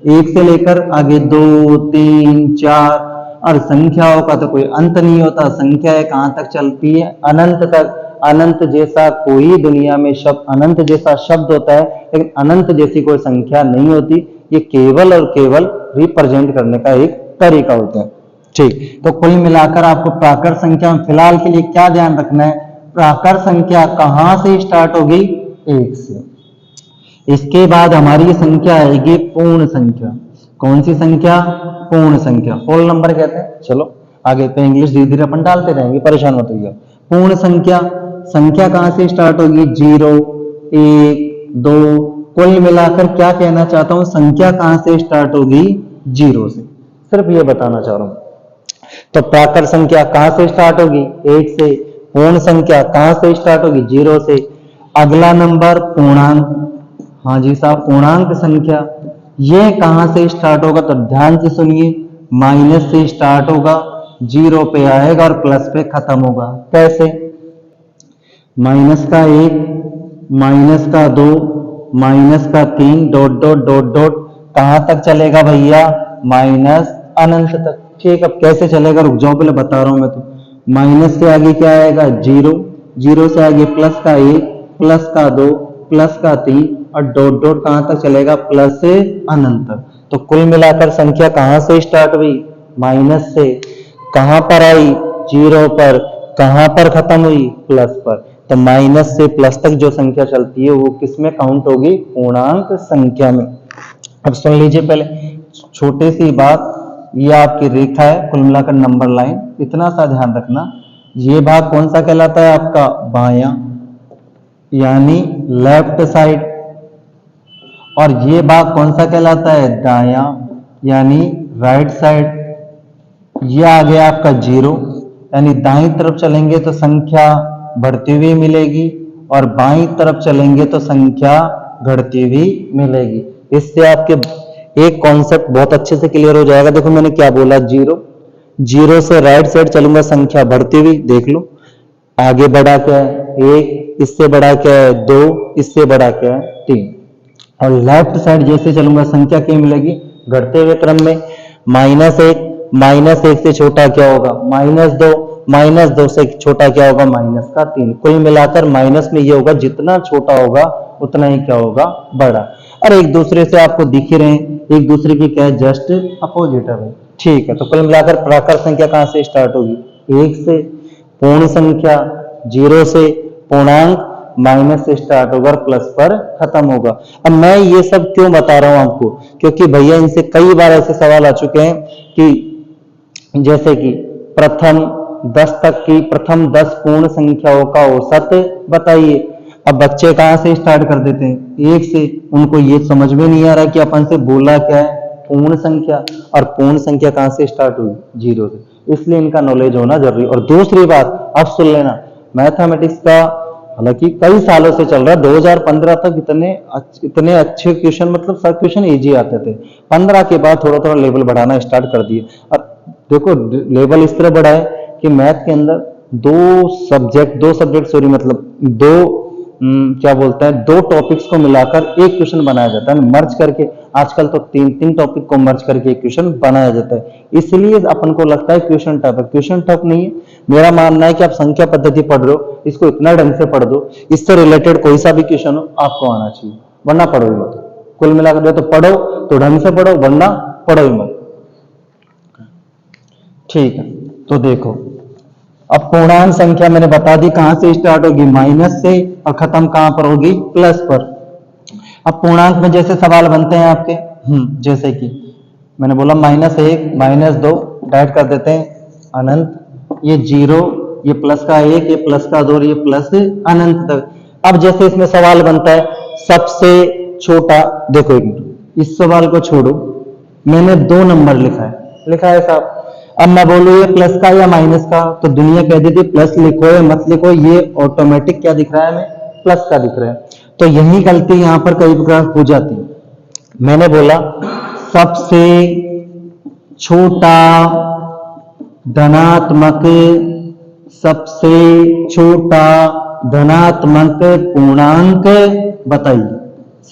1 से लेकर आगे 2, 3, 4, और संख्याओं का तो कोई अंत नहीं होता। संख्या कहां तक चलती है, अनंत तक। अनंत जैसा कोई दुनिया में शब्द, अनंत जैसा शब्द होता है लेकिन अनंत जैसी कोई संख्या नहीं होती। ये केवल और केवल रिप्रेजेंट करने का एक तरीका होता है। ठीक, तो कुल मिलाकर आपको प्राकृत संख्या में फिलहाल के लिए क्या ध्यान रखना है, प्राकृत संख्या कहां से स्टार्ट होगी, 1 से। इसके बाद हमारी संख्या आएगी पूर्ण संख्या। कौन सी संख्या, पूर्ण संख्या, होल नंबर कहते हैं। चलो आगे पे इंग्लिश धीरे धीरे अपन डालते रहेंगे, परेशान मत होइए। पूर्ण संख्या, संख्या कहां से स्टार्ट होगी, 0, 1, 2। कुल मिलाकर क्या कहना चाहता हूं, संख्या कहां से स्टार्ट होगी, 0 से। सिर्फ ये बताना चाह रहा हूं। तो प्राकृत संख्या कहां से स्टार्ट होगी, 1 से। पूर्ण संख्या कहां से स्टार्ट होगी, 0 से। अगला नंबर पूर्णांक, हाँ जी साहब, पूर्णांक संख्या ये कहां से स्टार्ट होगा, तो ध्यान से सुनिए, माइनस से स्टार्ट होगा, 0 पे आएगा और प्लस पे खत्म होगा। कैसे, माइनस का 1, माइनस का 2, माइनस का 3, डॉट डॉट डॉट डॉट, कहां तक चलेगा भैया, माइनस अनंत तक। ठीक, अब कैसे चलेगा रुक जाओ, पहले बता रहा हूं मैं तो। माइनस से आगे क्या आएगा, 0, 0 से आगे प्लस का 1, प्लस का 2, प्लस का 3, और डॉट डॉट कहां तक चलेगा, प्लस से अनंत तक। तो कुल मिलाकर संख्या कहां से स्टार्ट हुई, माइनस से। कहां पर आई, 0 पर। कहां पर खत्म हुई, प्लस पर। तो माइनस से प्लस तक जो संख्या चलती है वो किस में काउंट होगी, पूर्णांक संख्या में। अब सुन लीजिए पहले छोटी सी बात, ये आपकी रेखा है, कुल मिलाकर नंबर लाइन, इतना सा ध्यान रखना। ये भाग कौन सा कहलाता है आपका, बायां, यानी लेफ्ट साइड। और ये भाग कौन सा कहलाता है, दायां, यानी राइट साइड। ये आ गया आपका 0, यानी दाईं तरफ चलेंगे तो संख्या बढ़ती हुई मिलेगी, और बाईं तरफ चलेंगे तो संख्या घटती हुई मिलेगी। इससे आपके एक कॉन्सेप्ट बहुत अच्छे से क्लियर हो जाएगा। देखो मैंने क्या बोला, 0, 0 से राइट साइड चलूंगा, संख्या बढ़ती हुई, देख लो आगे बढ़ा क्या है, 1, इससे बड़ा क्या है, 2, इससे बड़ा क्या है, 3। और लेफ्ट साइड जैसे चलूंगा संख्या क्या मिलेगी, घटते हुए क्रम में। -1, -1 से छोटा क्या होगा, -2, -2 से छोटा क्या होगा, -3। कुल मिलाकर माइनस में ये होगा, जितना छोटा होगा उतना ही क्या होगा, बड़ा। और एक दूसरे से आपको दिख ही रहे हैं, एक दूसरे की क्या है, जस्ट अपोजिट है भाई। ठीक है, तो कुल मिलाकर प्राकृत संख्या कहां से स्टार्ट होगी, 1 से। पूर्ण संख्या 0 से, पूर्णांक माइनस से स्टार्ट होगा और प्लस पर खत्म होगा। अब मैं ये सब क्यों बता रहा हूं आपको, क्योंकि भैया इनसे कई बार ऐसे सवाल आ चुके हैं कि जैसे कि प्रथम 10 तक की प्रथम 10 पूर्ण संख्याओं का औसत बताइए। अब बच्चे कहां से स्टार्ट कर देते हैं, 1 से। उनको ये समझ में नहीं आ रहा कि अपन से बोला क्या है, पूर्ण संख्या, और पूर्ण संख्या कहां से स्टार्ट हुई, 0 से। इसलिए इनका नॉलेज होना जरूरी। और दूसरी बात अब सुन लेना, मैथमेटिक्स का हालांकि कई सालों से चल रहा है, 2015 तक इतने अच्छे क्वेश्चन, मतलब सब क्वेश्चन इजी आते थे। 15 के बाद थोड़ा थोड़ा लेवल बढ़ाना स्टार्ट कर दिए। अब देखो लेवल इस तरह बढ़ा है कि मैथ के अंदर दो सब्जेक्ट सॉरी, मतलब क्या बोलते हैं, 2 टॉपिक्स को मिलाकर एक क्वेश्चन बनाया जाता है, मर्ज करके। आजकल तो 3 टॉपिक को मर्ज करके एक क्वेश्चन बनाया जाता है। इसलिए अपन को लगता है क्वेश्चन टफ है, क्वेश्चन टफ नहीं है। मेरा मानना है कि आप संख्या पद्धति पढ़ रहे हो, इसको इतना ढंग से पढ़ दो, इससे रिलेटेड कोई सा भी क्वेश्चन हो आपको आना चाहिए, वरना पढ़ो ही मत। कुल मिलाकर तो पढ़ो तो ढंग से पढ़ो, वरना पढ़ो ही मत। ठीक है, तो देखो अब पूर्णांक संख्या मैंने बता दी कहां से स्टार्ट होगी, माइनस से, और खत्म कहां पर होगी, प्लस पर। अब पूर्णांक में जैसे सवाल बनते हैं आपके, जैसे कि मैंने बोला -1 -2 डाइट कर देते हैं अनंत, ये 0, ये प्लस का 1, ये प्लस का 2, ये प्लस अनंत तक। अब जैसे इसमें सवाल बनता है सबसे छोटा, देखो एक मिनट, इस सवाल को छोड़ो, मैंने 2 नंबर लिखा है साहब। अब मैं बोलूं ये प्लस का या माइनस का, तो दुनिया कह देती प्लस लिखो या मत लिखो, ये ऑटोमेटिक क्या दिख रहा है हमें, प्लस का दिख रहा है। तो यही गलती यहां पर कई बार हो जाती है। मैंने बोला सबसे छोटा धनात्मक पूर्णांक बताइए,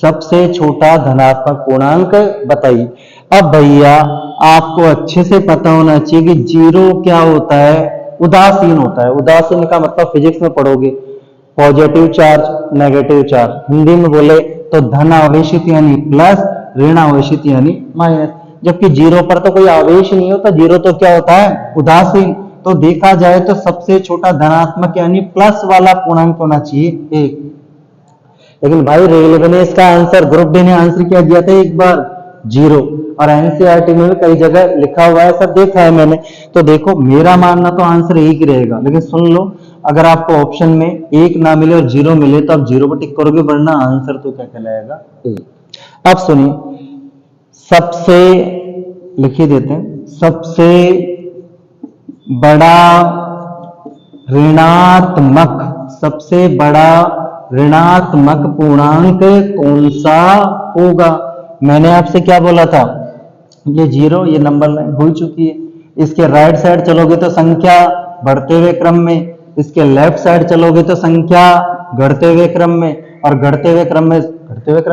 सबसे छोटा धनात्मक पूर्णांक बताइए। अब भैया आपको अच्छे से पता होना चाहिए कि 0 क्या होता है, उदासीन होता है। उदासीन का मतलब फिजिक्स में पढ़ोगे, positive charge negative charge, Hindi में बोले तो धन आवेशित यानी प्लस, ऋण आवेशित यानी माइनस। जबकि 0 पर तो कोई आवेश नहीं होता, 0 तो क्या होता है, उदासीन। तो देखा जाए तो सबसे छोटा धनात्मक यानी प्लस वाला पूर्णांक होना चाहिए 1। लेकिन भाई रेलवे ने इसका आंसर, ग्रुप डी ने आंसर क्या दिया था एक बार, 0। और एनसीईआरटी में कई जगह लिखा हुआ है, सब देखा है मैंने। तो देखो मेरा मानना तो आंसर 1 ही रहेगा, लेकिन सुन लो, अगर आपको ऑप्शन में 1 ना मिले और 0 मिले तो आप 0 पर टिक करोगे, वरना आंसर तो क्या कहलाएगा, 1। अब सुनिए, सबसे लिखी देते हैं, सबसे बड़ा ऋणात्मक पूर्णांक कौन सा होगा। मैंने आपसे क्या बोला था, ये 0, ये नंबर लाइन हो चुकी है। इसके राइट साइड चलोगे तो संख्या बढ़ते हुए क्रम में, इसके लेफ्ट साइड चलोगे तो संख्या घटते हुए क्रम में, और घटते हुए क्रम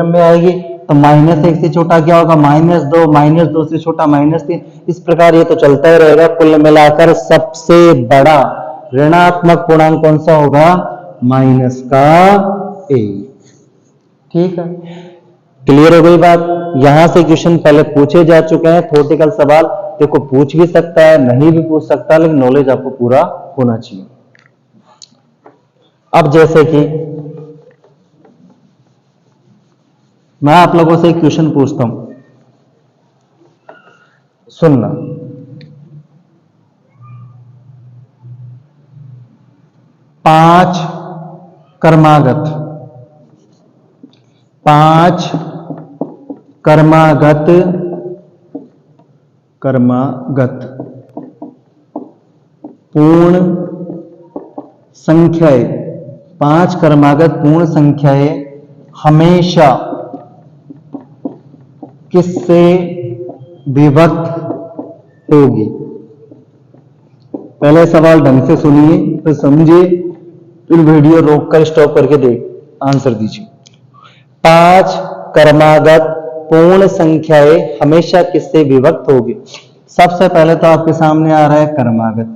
में आएगी। तो -1 से छोटा क्या होगा, -2, -2 से छोटा -3। इस प्रकार ये तो चलता ही रहेगा। कुल मिलाकर सबसे बड़ा ऋणात्मक पूर्णांक कौन सा होगा, -1। ठीक है, क्लियर हो गई बात। यहां से क्वेश्चन पहले पूछे जा चुके हैं, थ्योरेटिकल सवाल देखो पूछ भी सकता है, नहीं भी पूछ सकता, लेकिन नॉलेज आपको पूरा होना चाहिए। अब जैसे कि मैं आप लोगों से एक क्वेश्चन पूछता हूं, सुनना। 5 क्रमागत पूर्ण संख्याएं, 5 क्रमागत पूर्ण संख्याएं हमेशा किससे विभक्त होगी। पहले सवाल ढंग से सुनिए, फिर समझिए, फिर वीडियो रोककर स्टॉप करके आंसर दीजिए। 5 क्रमागत पूर्ण संख्याएं हमेशा किससे विभक्त होगी। सबसे पहले तो आपके सामने आ रहा है क्रमागत।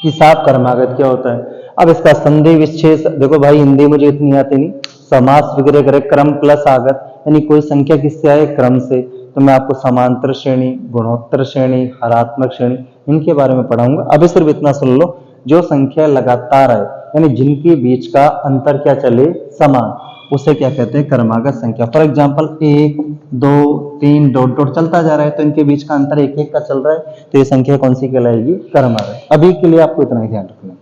हिसाब क्रमागत क्या होता है। अब इसका संधि विच्छेद, देखो भाई हिंदी मुझे इतनी आती नहीं, समास वगैरह करे, क्रम प्लस आगत, यानी कोई संख्या किससे आए, क्रम से, तो मैं आपको समांतर श्रेणी, गुणोत्तर श्रेणी, हरात्मक श्रेणी, इनके बारे में पढ़ाऊंगा। अभी सिर्फ इतना सुन लो, जो संख्या लगातार आए यानी जिनके बीच का अंतर क्या चले, समान, उसे क्या कहते हैं, क्रमागत संख्या। फॉर एग्जांपल 1 2 3 डॉट डॉट चलता जा रहा है, तो इनके बीच का अंतर एक एक का चल रहा है, तो ये संख्या कौन सी कहलाएगी, क्रमागत। अभी के लिए आपको इतना ही ध्यान रखना।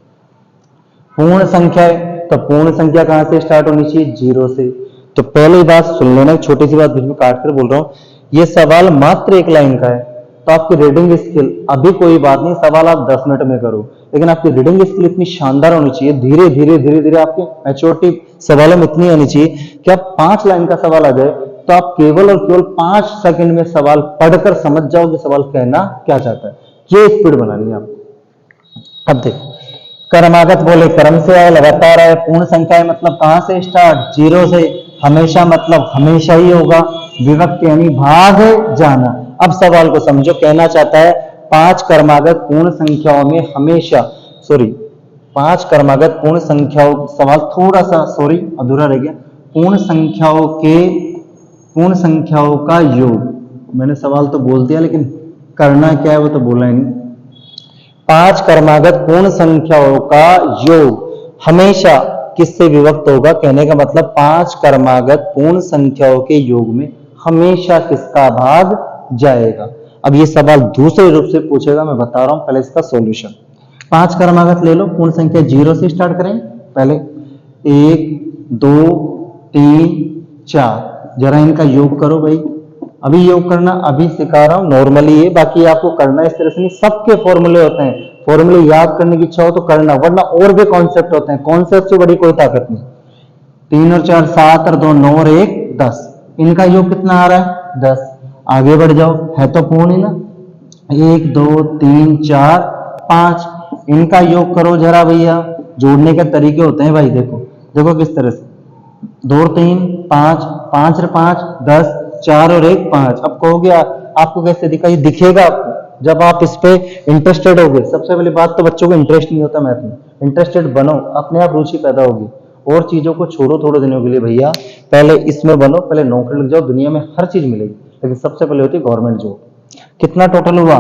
पूर्ण संख्या है, तो पूर्ण संख्या कहां से स्टार्ट होनी चाहिए, 0 से। तो पहली बात सुन लेना, छोटी सी बात बीच में काट कर बोल रहा हूं, ये सवाल मात्र 1 लाइन का है, तो आपकी रीडिंग स्किल, अभी कोई बात नहीं, सवाल आप 10 मिनट में करो, लेकिन आपकी रीडिंग स्किल इतनी शानदार होनी चाहिए, धीरे धीरे धीरे धीरे आपके मैच्योरिटी सवालों में इतनी आनी चाहिए कि आप 5 लाइन का सवाल आ जाए तो आप केवल और केवल 5 सेकंड में सवाल पढ़कर समझ जाओ कि सवाल कहना क्या चाहता है। ये स्पीड बनानी है आपको। अब देखो, क्रमागत बोले क्रम से आए, लगातार आए, पूर्ण संख्या है मतलब कहां से स्टार्ट, 0 से, हमेशा मतलब हमेशा ही होगा, विभक्त यानी भाग जाना। अब सवाल को समझो, कहना चाहता है 5 क्रमागत पूर्ण संख्याओं में हमेशा, 5 क्रमागत पूर्ण संख्याओं, सवाल थोड़ा सा अधूरा रह गया, पूर्ण संख्याओं का योग। मैंने सवाल तो बोल दिया लेकिन करना क्या है वो तो बोला ही नहीं। 5 क्रमागत पूर्ण संख्याओं का योग हमेशा किससे विभक्त होगा, कहने का मतलब 5 क्रमागत पूर्ण संख्याओं के योग में हमेशा किसका भाग जाएगा। अब ये सवाल दूसरे रूप से पूछेगा, मैं बता रहा हूं, पहले इसका सॉल्यूशन। 5 क्रमागत ले लो, पूर्ण संख्या 0 से स्टार्ट करें, पहले 1 2 3 4, जरा इनका योग करो भाई। अभी योग करना अभी सिखा रहा हूं, नॉर्मली है, बाकी आपको करना इस तरह से नहीं, सबके फॉर्मूले होते हैं, फॉर्मूले याद करने की इच्छा हो तो करना, वरना और भी कॉन्सेप्ट होते हैं, कॉन्सेप्ट से बड़ी कोई ताकत नहीं। 3 और 4 7 और 2 9 और 1 10, इनका योग कितना आ रहा है, 10। आगे बढ़ जाओ, है तो पूर्ण ही ना, 1 2 3 4 5, इनका योग करो जरा भैया। जोड़ने के तरीके होते हैं भाई, देखो किस तरह से, 2 3 5 5 और 5 10, 4 और 1 5। अब कहोगे आपको कैसे दिखा, ये दिखेगा आपको जब आप इस पे इंटरेस्टेड होगे। सबसे पहली बात तो बच्चों को इंटरेस्ट नहीं होता मैथ में, इंटरेस्टेड बनो, अपने आप रुचि पैदा होगी, और चीजों को छोड़ो थोड़े दिनों के लिए भैया, पहले इसमें बनो, पहले नौकरी लग जाओ, दुनिया में हर चीज मिलेगी, लेकिन सबसे पहले होती है गवर्नमेंट जॉब। कितना टोटल हुआ,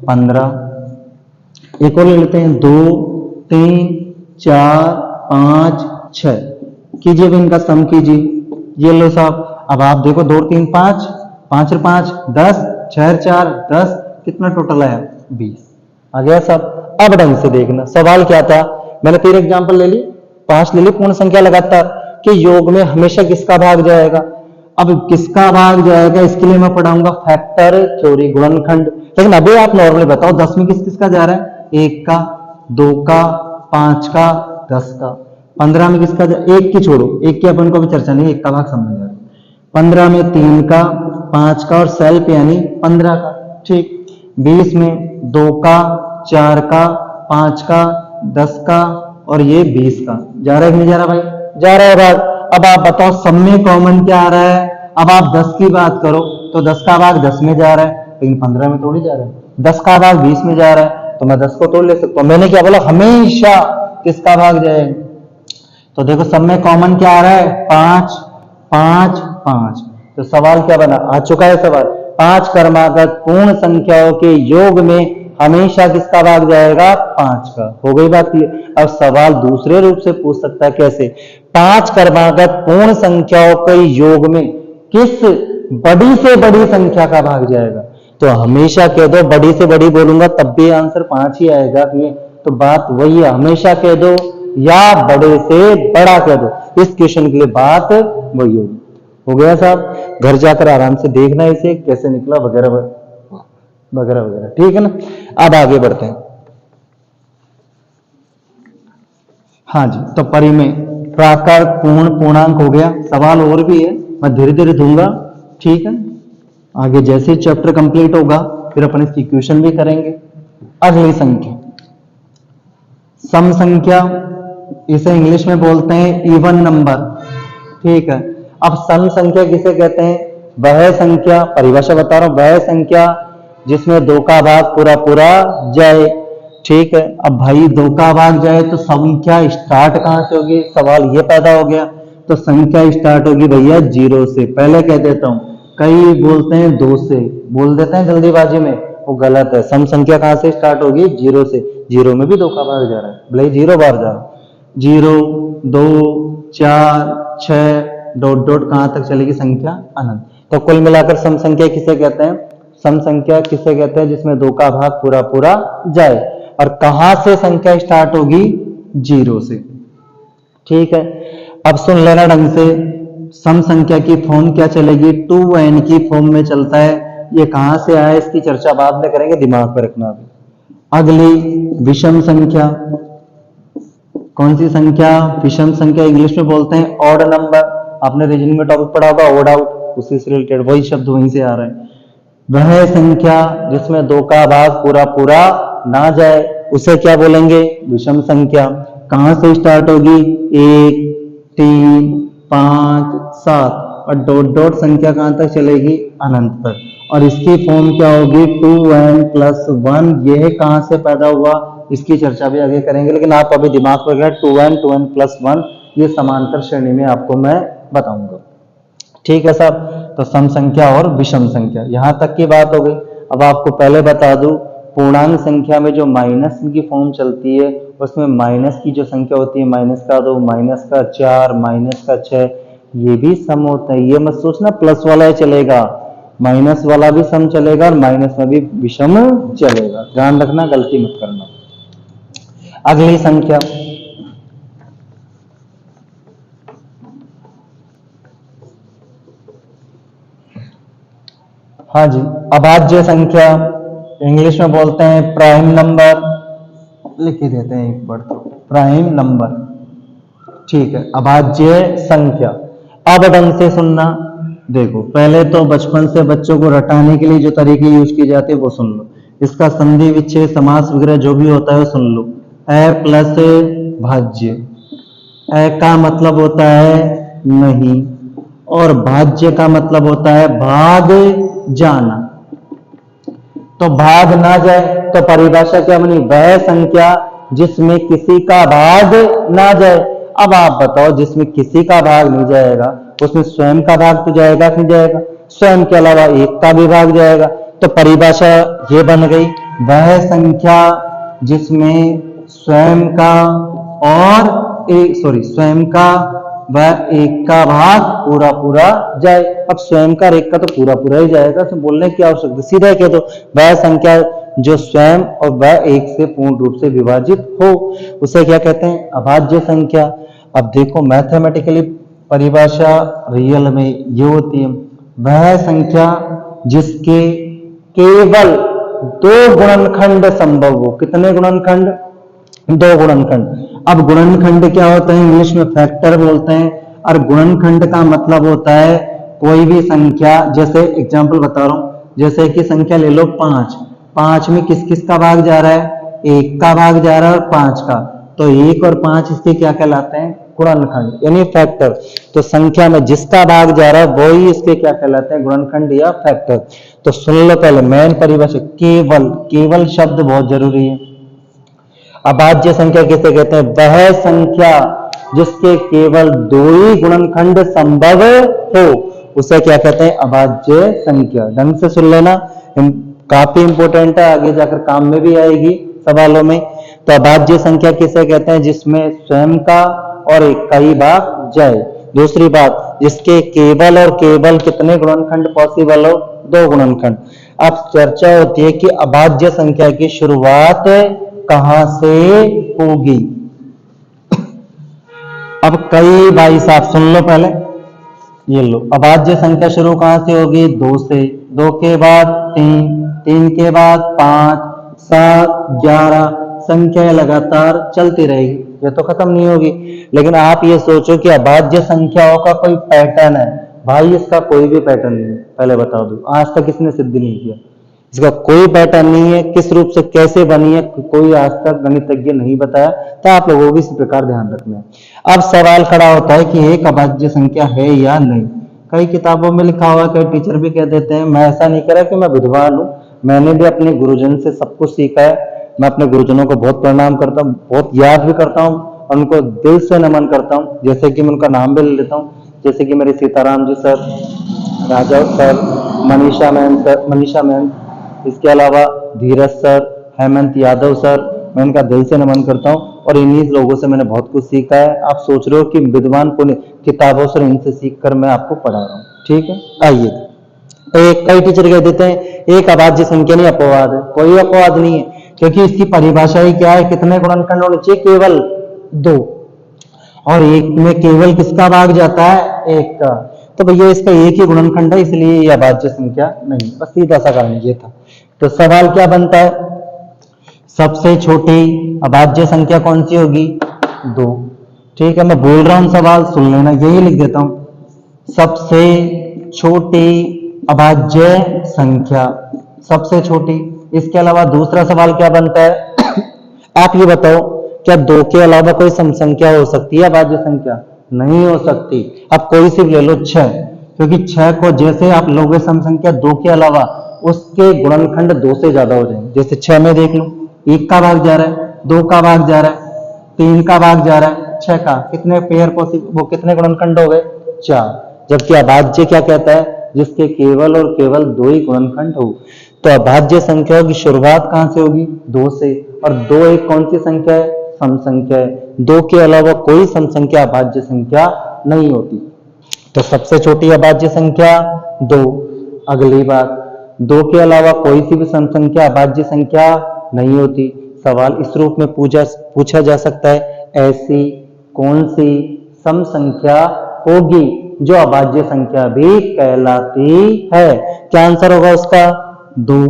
15। एक और ले लेते हैं, 2 3 4 5 6, कीजिए भी इनका सम कीजिए, ये लो साहब। अब आप देखो 2 3 5 5 और 5 10, 6 और 4 10, कितना टोटल आया, 20 आ गया साहब। अब ढंग से देखना, सवाल क्या था, मैंने 3 एग्जांपल ले ली, 5 ले ली, पूर्ण संख्या लगातार के योग में हमेशा किसका भाग जाएगा। अब किसका भाग जाएगा इसके लिए मैं पढ़ाऊंगा फैक्टर थ्योरी, गुणनखंड। लेकिन अभी आप नॉर्मली बताओ 10 में किस किसका जा रहा है, 1 का, 2 का, 5 का, 10 का। 15 में किसका, 1 की छोड़ो, 1 की अपन को भी चर्चा नहीं, 1 का भाग समझ जा रहा है। 15 में 3 का, 5 का और सेल्फ यानी 15 का, ठीक। 20 में 2 का, 4 का, 5 का, 10 का और ये 20 का। जा रहा है कि नहीं जा रहा भाई, जा रहा है भाग। अब आप बताओ सब में कॉमन क्या आ रहा है, अब आप 10 की बात करो तो 10 का भाग 10 में जा रहा है, लेकिन 15 में थोड़ी जा रहा है। 10 का भाग 20 में जा रहा है, तो मैं 10 को तोड़ ले सकता हूं। मैंने क्या बोला, हमेशा किसका भाग जाएगा, तो देखो सब में कॉमन क्या आ रहा है, 5 5 5। तो सवाल क्या बना, आ चुका है सवाल, 5 क्रमागत पूर्ण संख्याओं के योग में हमेशा किसका भाग जाएगा, 5 का। हो गई बात क्लियर। अब सवाल दूसरे रूप से पूछ सकता है, कैसे, 5 क्रमागत पूर्ण संख्याओं के योग में किस बड़ी से बड़ी संख्या का भाग जाएगा। तो हमेशा कह दो, बड़ी से बड़ी बोलूंगा तब भी आंसर 5 ही आएगा, तो बात वही है, हमेशा कह दो या बड़े से बड़ा कह दो, इस क्वेश्चन के लिए बात वही होगी। हो गया साहब, घर जाकर आराम से देखना इसे कैसे निकला वगैरह वगैरह वगैरह, ठीक है ना। अब आगे बढ़ते हैं। हाँ जी, तो परिमेय, प्राकार, पूर्ण, पूर्णांक हो गया। सवाल और भी है, मैं धीरे धीरे दूंगा, ठीक है। आगे जैसे चैप्टर कंप्लीट होगा फिर अपन इसकी क्वेश्चन भी करेंगे। अगली संख्या, सम संख्या, इसे इंग्लिश में बोलते हैं इवन नंबर, ठीक है। अब सम संख्या किसे कहते हैं, वह संख्या, परिभाषा बता रहा हूं, वह संख्या जिसमें 2 का भाग पूरा पूरा जाए। ठीक है। अब भाई दो का भाग जाए तो संख्या स्टार्ट कहां से होगी, सवाल ये पैदा हो गया। तो संख्या स्टार्ट होगी भैया जीरो से। पहले कह देता हूं, कई बोलते हैं दो से, बोल देते हैं जल्दीबाजी में, वो गलत है। सम संख्या कहां से स्टार्ट होगी, जीरो से। जीरो में भी दो का भाग जा रहा है, भले जीरो बार जा रहा है। जीरो, दो, चार, छह, डॉट डॉट कहां तक चलेगी संख्या, अनंत। तो कुल मिलाकर सम संख्या किसे कहते हैं, सम संख्या किसे कहते हैं जिसमें दो का भाग पूरा पूरा जाए। और कहां से संख्या स्टार्ट होगी, जीरो से। ठीक है, अब सुन लेना ढंग से, सम संख्या की फॉर्म क्या चलेगी, 2n की फॉर्म में चलता है। ये कहां से आया इसकी चर्चा बाद में करेंगे, दिमाग पर रखना अभी। अगली विषम संख्या, कौन सी संख्या, विषम संख्या, इंग्लिश में बोलते हैं ऑड नंबर। आपने रीजनिंग में टॉपिक पढ़ा होगा ऑड आउट, उसी से रिलेटेड वही शब्द वहीं से आ रहा है। वह संख्या जिसमें दो का भाग पूरा पूरा ना जाए उसे क्या बोलेंगे, विषम संख्या। कहां से स्टार्ट होगी, 1, 3, 5, 7 और डॉट डॉट संख्या कहां तक चलेगी, अनंत पर। और इसकी फॉर्म क्या होगी, 2n+1। यह कहां से पैदा हुआ, इसकी चर्चा भी आगे करेंगे, लेकिन आप अभी दिमाग पर रखना 2n+1 ये समांतर श्रेणी में आपको मैं बताऊंगा। ठीक है साहब, तो सम संख्या और विषम संख्या यहां तक की बात हो गई। अब आपको पहले बता दूं, पूर्णांक संख्या में जो माइनस की फॉर्म चलती है उसमें माइनस की जो संख्या होती है, -2, -4, -6, ये भी सम होता है। ये मत सोचना प्लस वाला ही चलेगा, माइनस वाला भी सम चलेगा और माइनस में भी विषम चलेगा, ध्यान रखना, गलती मत करना। अगली संख्या, हाँ जी, अभाज्य संख्या, इंग्लिश में बोलते हैं प्राइम नंबर, लिख देते हैं एक वर्ड, प्राइम नंबर। ठीक है, अभाज्य संख्या। अब ढंग से सुनना, देखो पहले तो बचपन से बच्चों को रटाने के लिए जो तरीके यूज किए जाते हैं वो सुन लो। इसका संधि विच्छेद समास वगैरह जो भी होता है सुन लो। अ प्लस भाज्य, अ का मतलब होता है नहीं, और भाज्य का मतलब होता है भाग जाना। तो भाग ना जाए तो परिभाषा क्या बनी, वह संख्या जिसमें किसी का भाग ना जाए। अब आप बताओ, जिसमें किसी का भाग नहीं जाएगा उसमें स्वयं का भाग तो जाएगा कि नहीं जाएगा, स्वयं के अलावा एक का भी भाग जाएगा। तो परिभाषा ये बन गई, वह संख्या जिसमें स्वयं का और स्वयं का व एक का भाग पूरा पूरा जाए। अब स्वयं का और एक का तो पूरा पूरा ही जाएगा, तो बोलने की आवश्यकता, सीधा कह दो वह संख्या जो स्वयं और वह एक से पूर्ण रूप से विभाजित हो उसे क्या कहते हैं, अभाज्य संख्या। अब देखो मैथमेटिकली परिभाषा रियल में ये होती है, वह संख्या जिसके केवल दो गुणनखंड संभव हो। कितने गुणनखंड, दो गुणनखंड। अब गुणनखंड क्या होता है, इंग्लिश में फैक्टर बोलते हैं। और गुणनखंड का मतलब होता है कोई भी संख्या, जैसे एग्जांपल बता रहा हूं, जैसे कि संख्या ले लो 5, 5 में किस किस का भाग जा रहा है, एक का भाग जा रहा है और 5 का, तो 1 और 5 इसके क्या कहलाते हैं, गुणनखंड यानी फैक्टर। तो संख्या में जिसका भाग जा रहा है वही इसके क्या कहलाते हैं, गुणनखंड या फैक्टर। तो सुन लो पहले मेन परिभाषा, केवल, केवल शब्द बहुत जरूरी है। अभाज्य संख्या किसे कहते हैं, वह संख्या जिसके केवल दो ही गुणनखंड संभव हो उसे क्या कहते हैं, अभाज्य संख्या। ढंग से सुन लेना, काफी इंपॉर्टेंट है, आगे जाकर काम में भी आएगी सवालों में। तो अभाज्य संख्या किसे कहते हैं, जिसमें स्वयं का और एक का ही भाग जाए। दूसरी बात, जिसके केवल और केवल कितने गुणनखंड पॉसिबल हो, दो गुणनखंड। अब चर्चा होती है कि अभाज्य संख्या की शुरुआत कहां से होगी। अब कई भाई साहब सुन लो पहले, ये लो, अभाज्य संख्या शुरू कहां से होगी, 2 से, 2 के बाद 3, 3 के बाद 5, 7, 11, संख्या लगातार चलती रहेगी, ये तो खत्म नहीं होगी। लेकिन आप ये सोचो कि अभाज्य संख्याओं का कोई पैटर्न है, भाई इसका कोई भी पैटर्न नहीं है, पहले बता दूं, आज तक इसने सिद्ध नहीं किया, इसका कोई पैटर्न नहीं है, किस रूप से कैसे बनी है कोई आज तक गणितज्ञ नहीं बताया। तो आप लोगों को भी इसी प्रकार ध्यान रखना है। अब सवाल खड़ा होता है कि एक अभाज्य संख्या है या नहीं। कई किताबों में लिखा हुआ है, कई टीचर भी कह देते हैं। मैं ऐसा नहीं करा कि मैं विद्वान हूं, मैंने भी अपने गुरुजन से सब कुछ सीखा है। मैं अपने गुरुजनों को बहुत प्रणाम करता हूँ, बहुत याद भी करता हूँ और उनको दिल से नमन करता हूँ। जैसे कि मैं उनका नाम भी ले लेता हूँ, जैसे कि मेरे सीताराम जी सर, राजा सर, मनीषा मैम, इसके अलावा धीरज सर, हेमंत यादव सर, मैं इनका दिल से नमन करता हूँ और इन्हीं लोगों से मैंने बहुत कुछ सीखा है। आप सोच रहे हो कि विद्वान पुण्य किताबों से इनसे सीखकर मैं आपको पढ़ा रहा हूँ, ठीक है। आइए, एक कई टीचर कह देते हैं एक अभाज्य संख्या नहीं अपवाद है, कोई अपवाद नहीं है, क्योंकि इसकी परिभाषा ही क्या है, कितने गुणनखंड होने चाहिए, केवल 2, और एक में केवल किसका भाग जाता है, एक का। तो भैया इसका एक ही गुणनखंड है, इसलिए ये अभाज्य संख्या नहीं, बस सीधा सा कारण ये था। तो सवाल क्या बनता है, सबसे छोटी अभाज्य संख्या कौन सी होगी, 2। ठीक है, मैं बोल रहा हूं सवाल सुन लेना, यही लिख देता हूं, सबसे छोटी अभाज्य संख्या, सबसे छोटी। इसके अलावा दूसरा सवाल क्या बनता है आप ये बताओ, क्या 2 के अलावा कोई सम संख्या हो सकती है अभाज्य संख्या, नहीं हो सकती। अब कोई सी ले लो, 6, क्योंकि 6 को जैसे आप लोगे सम संख्या 2 के अलावा, उसके गुणनखंड 2 से ज्यादा हो जाएंगे। जैसे 6 में देख लो, 1 का भाग जा रहा है, 2 का भाग जा रहा है, 3 का भाग जा रहा है, 6 का, कितने पेयर पॉसिबल, वो कितने गुणनखंड हो गए, 4। जबकि अभाज्य क्या कहता है, जिसके केवल और केवल 2 ही गुणनखंड हो। तो अभाज्य संख्या की शुरुआत कहां से होगी, 2 से, और 2 एक कौन सी संख्या है, सम संख्या है। 2 के अलावा कोई सम संख्या अभाज्य संख्या नहीं होती। तो सबसे छोटी अभाज्य संख्या 2। अगली बात, 2 के अलावा कोई सी भी सम संख्या अभाज्य संख्या नहीं होती। सवाल इस रूप में पूछा जा सकता है, ऐसी कौन सी सम संख्या होगी जो अभाज्य संख्या भी कहलाती है। क्या आंसर होगा उसका, 2।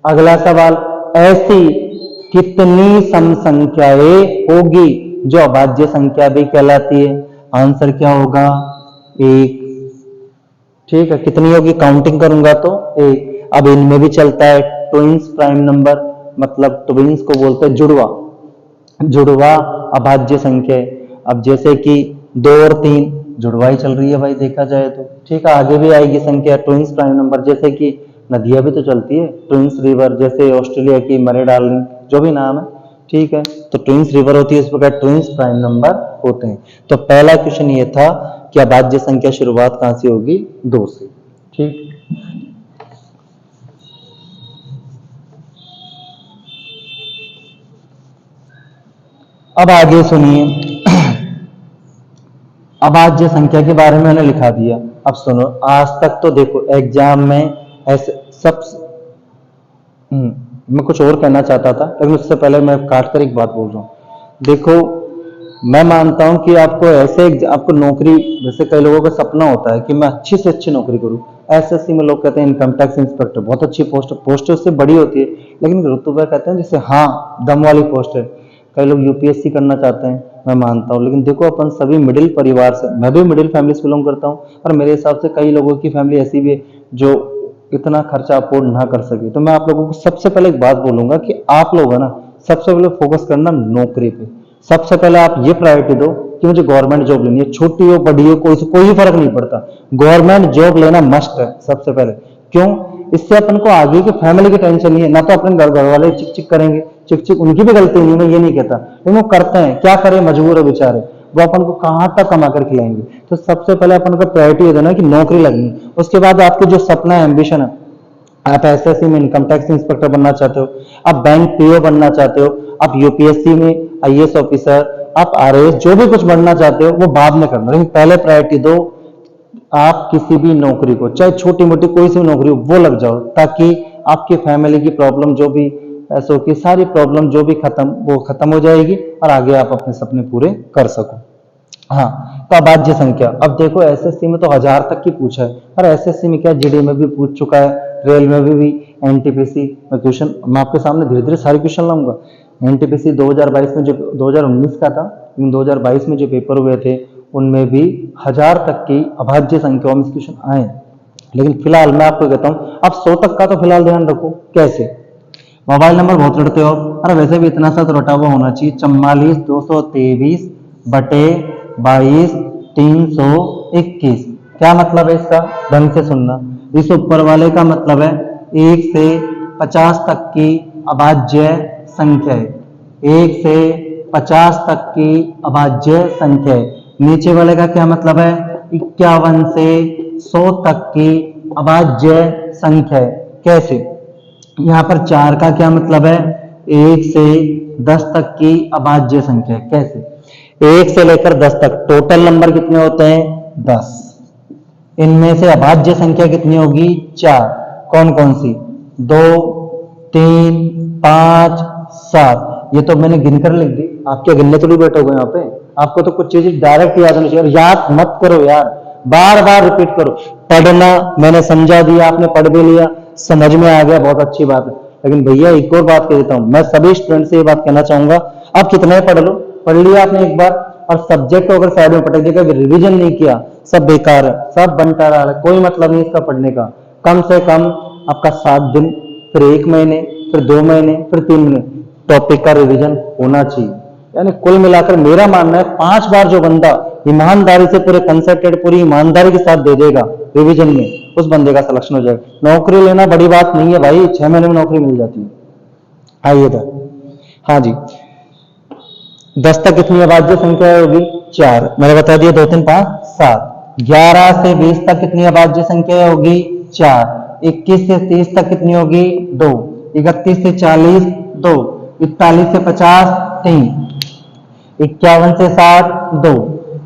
अगला सवाल, ऐसी कितनी सम संख्याएं होगी जो अभाज्य संख्या भी कहलाती है। आंसर क्या होगा, 1। ठीक है, कितनी होगी, काउंटिंग करूंगा तो 1। अब इनमें भी चलता है ट्विंस प्राइम नंबर, मतलब ट्विंस को बोलते हैं जुड़वा, जुड़वा अभाज्य संख्या। अब जैसे कि 2 और 3 जुड़वा ही चल रही है भाई, देखा जाए तो। ठीक है, आगे भी आएगी संख्या ट्विंस प्राइम नंबर, जैसे कि नदियां भी तो चलती है, ट्विंस रिवर, जैसे ऑस्ट्रेलिया की मरे डार्लिंग, जो भी नाम है, ठीक है, तो ट्विंस रिवर होती है, इस प्रकार ट्विंस प्राइम नंबर होते हैं। तो पहला क्वेश्चन ये था कि अभाज्य संख्या शुरुआत कहां से होगी, 2 से। ठीक, अब आगे सुनिए, अभाज्य संख्या के बारे में मैंने लिखा दिया। अब सुनो, आज तक तो देखो एग्जाम में ऐसे सब, मैं कुछ और कहना चाहता था, लेकिन उससे पहले मैं काट कर एक बात बोल रहा हूँ। देखो, मैं मानता हूं कि आपको आपको नौकरी, जैसे कई लोगों का सपना होता है कि मैं अच्छी से अच्छी नौकरी करूं। एसएससी में लोग कहते हैं इनकम टैक्स इंस्पेक्टर, बहुत अच्छी पोस्ट उससे बड़ी होती है, लेकिन रुतबा कहते हैं जैसे हाँ दम वाली पोस्ट है। कई लोग यूपीएससी करना चाहते हैं, मैं मानता हूँ, लेकिन देखो अपन सभी मिडिल परिवार से, मैं भी मिडिल फैमिली से बिलोंग करता हूँ, और मेरे हिसाब से कई लोगों की फैमिली ऐसी भी है जो इतना खर्चा अफोर्ड ना कर सके। तो मैं आप लोगों को सबसे पहले एक बात बोलूंगा कि आप लोग है ना, सबसे पहले फोकस करना नौकरी पे। सबसे पहले आप ये प्रायोरिटी दो कि मुझे गवर्नमेंट जॉब लेनी है, छोटी हो बड़ी हो, कोई फर्क नहीं पड़ता, गवर्नमेंट जॉब लेना मस्ट है सबसे पहले। क्यों, इससे अपन को आगे की फैमिली की टेंशन नहीं है, ना तो अपने घर वाले चिक चिक करेंगे, चिक चिक उनकी भी गलती नहीं, मैं ये नहीं कहता, लेकिन वो करते हैं, क्या करें, मजबूर है बेचारे, वो अपन को कहां तक कमा कर खिलाएंगे। तो सबसे पहले अपन को प्रायोरिटी देना कि नौकरी लगनी। उसके बाद आपके जो सपना है, एम्बिशन है, आप एसएससी में इनकम टैक्स इंस्पेक्टर बनना चाहते हो, आप बैंक पीओ बनना चाहते हो, आप यूपीएससी में आईएएस ऑफिसर, आप आरएएस, जो भी कुछ बनना चाहते हो वो बाद में करना, लेकिन पहले प्रायोरिटी दो आप किसी भी नौकरी को, चाहे छोटी मोटी कोई सी नौकरी हो, वो लग जाओ, ताकि आपकी फैमिली की प्रॉब्लम, जो भी पैसों की सारी प्रॉब्लम जो भी वो खत्म हो जाएगी, और आगे आप अपने सपने पूरे कर सको। हाँ, तो अभाज्य संख्या, अब देखो एसएससी में तो 1000 तक की पूछा है, और एसएससी में क्या जीडी में भी पूछ चुका है, रेल में भी एनटीपीसी में क्वेश्चन, मैं आपके सामने धीरे धीरे सारे क्वेश्चन लाऊंगा। एनटीपीसी 2022 में जो 2019 का था, लेकिन 2022 में जो पेपर हुए थे उनमें भी 1000 तक की अभाज्य संख्याओं में क्वेश्चन आए। लेकिन फिलहाल मैं आपको कहता हूँ, अब 100 तक का तो फिलहाल ध्यान रखो। कैसे, मोबाइल नंबर बहुत रटते हो, अरे वैसे भी इतना सा तो रटा हुआ होना चाहिए, 44,223 बटे 22,321। क्या मतलब है इसका, ढंग से सुनना। इस ऊपर वाले का मतलब है 1 से 50 तक की अभाज्य संख्या है, 1 से 50 तक की अभाज्य संख्या है। नीचे वाले का क्या मतलब है, 51 से 100 तक की अभाज्य संख्या है। कैसे, यहाँ पर 4 का क्या मतलब है, 1 से 10 तक की अभाज्य संख्या है। कैसे, 1 से लेकर 10 तक टोटल नंबर कितने होते हैं, 10। इनमें से अभाज्य संख्या कितनी होगी, 4। कौन कौन सी, 2, 3, 5, 7। ये तो मैंने गिनकर लिख दी, आपके गिनने तो नहीं बैठोगे यहाँ पे, आपको तो कुछ चीजें डायरेक्ट याद होनी चाहिए। याद मत करो यार, बार बार रिपीट करो। पढ़ना मैंने समझा दिया, आपने पढ़ भी लिया, समझ में आ गया, बहुत अच्छी बात है। लेकिन भैया एक और बात कह देता हूं, मैं सभी स्टूडेंट से ये बात कहना चाहूंगा, आप कितना ही पढ़ लो, पढ़ लिया आपने एक बार और सब्जेक्ट को अगर साइड में पटक दिया, रिविजन नहीं किया, सब बेकार है, सब बनता रहा है, कोई मतलब नहीं इसका पढ़ने का। कम से कम आपका 7 दिन, फिर 1 महीने, फिर 2 महीने, फिर 3 महीने टॉपिक का रिवीजन होना चाहिए। यानी कुल मिलाकर मेरा मानना है 5 बार जो बंदा ईमानदारी से पूरे कंसंट्रेट पूरी ईमानदारी के साथ दे देगा रिवीजन में, उस बंदे का सिलेक्शन हो जाएगा। नौकरी लेना बड़ी बात नहीं है भाई, 6 महीने में नौकरी मिल जाती है। आइए इधर, हाँ जी, 10 तक कितनी अभाज्य संख्या होगी, 4। मैंने बता दिया, 2, 3, 5, 7। 11 से 20 तक कितनी अभाज्य संख्या होगी, 4। 21 से 30 तक कितनी होगी, 2। 31 से 40, 2। 41 से 50, 3। 51 से 60, 2।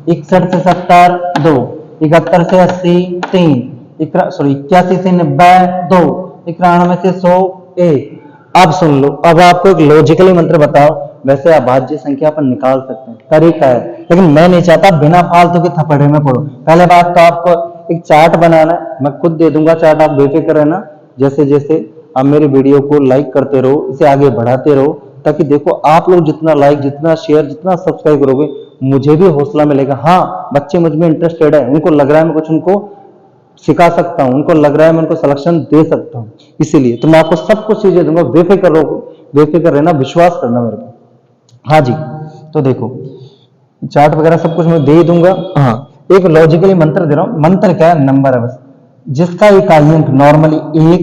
61 से 70, 2। 71 से 80, 3। 81 से 90, 2। 91 से 100, 1। अब सुन लो, अब आपको एक लॉजिकली मंत्र बताओ। वैसे अभाज्य संख्या अपन निकाल सकते हैं, तरीका है, लेकिन मैं नहीं चाहता बिना फालतू के थपड़े में पढ़ो। पहले बात तो आपको एक चार्ट बनाना है, मैं खुद दे दूंगा चार्ट, आप बेफिक्र रहना। जैसे जैसे आप मेरी वीडियो को लाइक करते रहो, इसे आगे बढ़ाते रहो, ताकि देखो आप लोग जितना लाइक, जितना शेयर, जितना सब्सक्राइब करोगे, मुझे भी हौसला मिलेगा। हाँ, बच्चे मुझ में इंटरेस्टेड है, उनको लग रहा है मैं कुछ उनको सिखा सकता हूं, उनको लग रहा है मैं उनको सिलेक्शन दे सकता हूं, इसीलिए तो मैं आपको सब कुछ चीजें दूंगा। बेफिक्र रहो, बेफिक्र रहना, विश्वास करना मेरे को। हाँ जी, तो देखो चार्ट वगैरह सब कुछ मैं दे ही दूंगा। हाँ, एक लॉजिकली मंत्र दे रहा हूं। मंत्र क्या है, नंबर है बस, जिसका इकाई अंक नॉर्मली 1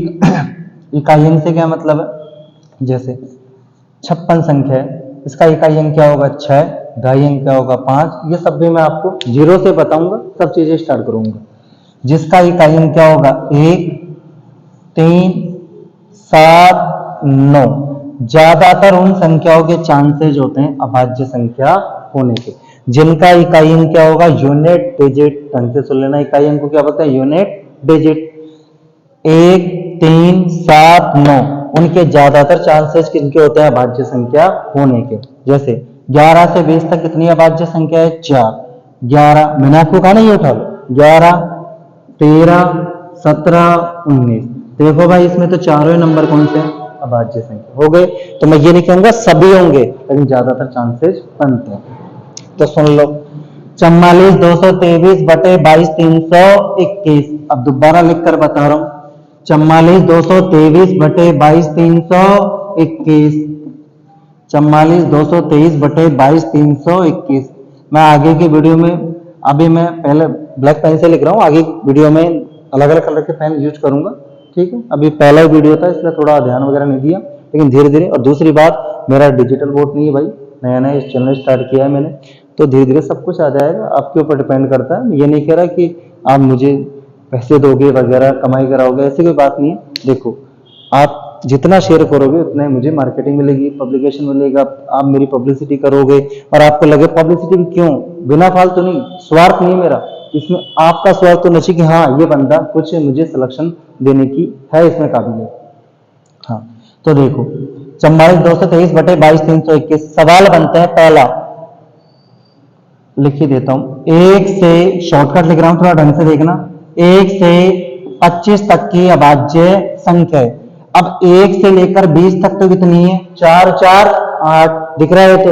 इकाई अंक से क्या मतलब है, जैसे 56 संख्या है, इसका इकाई अंक क्या होगा, 6। ढाई अंक क्या होगा, 5। ये सब भी मैं आपको 0 से बताऊंगा, सब चीजें स्टार्ट करूंगा। जिसका इकाई अंक क्या होगा, 1, 3, 7, 9। ज्यादातर उन संख्याओं के चांसेज होते हैं अभाज्य संख्या होने के, जिनका इकाई अंक क्या होगा, यूनिट डिजिट। ढंग से सुन लेना, इकाई अंक को क्या बोलते हैं, यूनिट डिजिट। 1, 3, 7, 9, उनके ज्यादातर चांसेस किनके होते हैं, अभाज्य संख्या होने के। जैसे 11 से 20 तक कितनी अभाज्य संख्या है, 4। 11 मैंने आपको कहा नहीं, उठा लो, 11, 13, 17, 19। देखो भाई, इसमें तो चारों ही नंबर कौन से हैं, अभाज्य संख्या हो गए। तो मैं ये नहीं कहूंगा सभी होंगे, लेकिन ज्यादातर चांसेस बनते हैं। तो सुन लो, 44 223 बटे 22 321। अब दोबारा लिखकर बता रहा हूं, 44 223 बटे 22 321। 44 223 बटे 22 321। मैं आगे की वीडियो में, अभी मैं पहले ब्लैक पेन से लिख रहा हूँ, आगे वीडियो में अलग अलग कलर के पेन यूज करूंगा, ठीक है। अभी पहला वीडियो था, इसलिए थोड़ा ध्यान वगैरह नहीं दिया, लेकिन धीरे धीरे। और दूसरी बात, मेरा डिजिटल बोर्ड नहीं है भाई, नया नया इस चैनल स्टार्ट किया है मैंने, तो धीरे धीरे सब कुछ आ जाएगा। आपके ऊपर डिपेंड करता है। ये नहीं कह रहा कि आप मुझे पैसे दोगे वगैरह, कमाई कराओगे, ऐसी कोई बात नहीं है। देखो, आप जितना शेयर करोगे उतना ही मुझे मार्केटिंग मिलेगी, पब्लिकेशन मिलेगा, आप मेरी पब्लिसिटी करोगे, और आपको लगे पब्लिसिटी भी क्यों, बिना फालतू नहीं, स्वार्थ नहीं मेरा इसमें, आपका स्वार्थ तो नहीं कि हाँ ये बंदा कुछ मुझे सिलेक्शन देने की है, इसमें काबिलियत। हाँ, तो देखो 44 223 बटे 22 321। सवाल बनते हैं, पहला लिख ही देता हूं, 1 से, शॉर्टकट लिख रहा हूं, थोड़ा ढंग से देखना, 1 से 25 तक की अभाज्य संख्या है। अब 1 से लेकर 20 तक तो कितनी है, 4 4 8, दिख रहा है। तो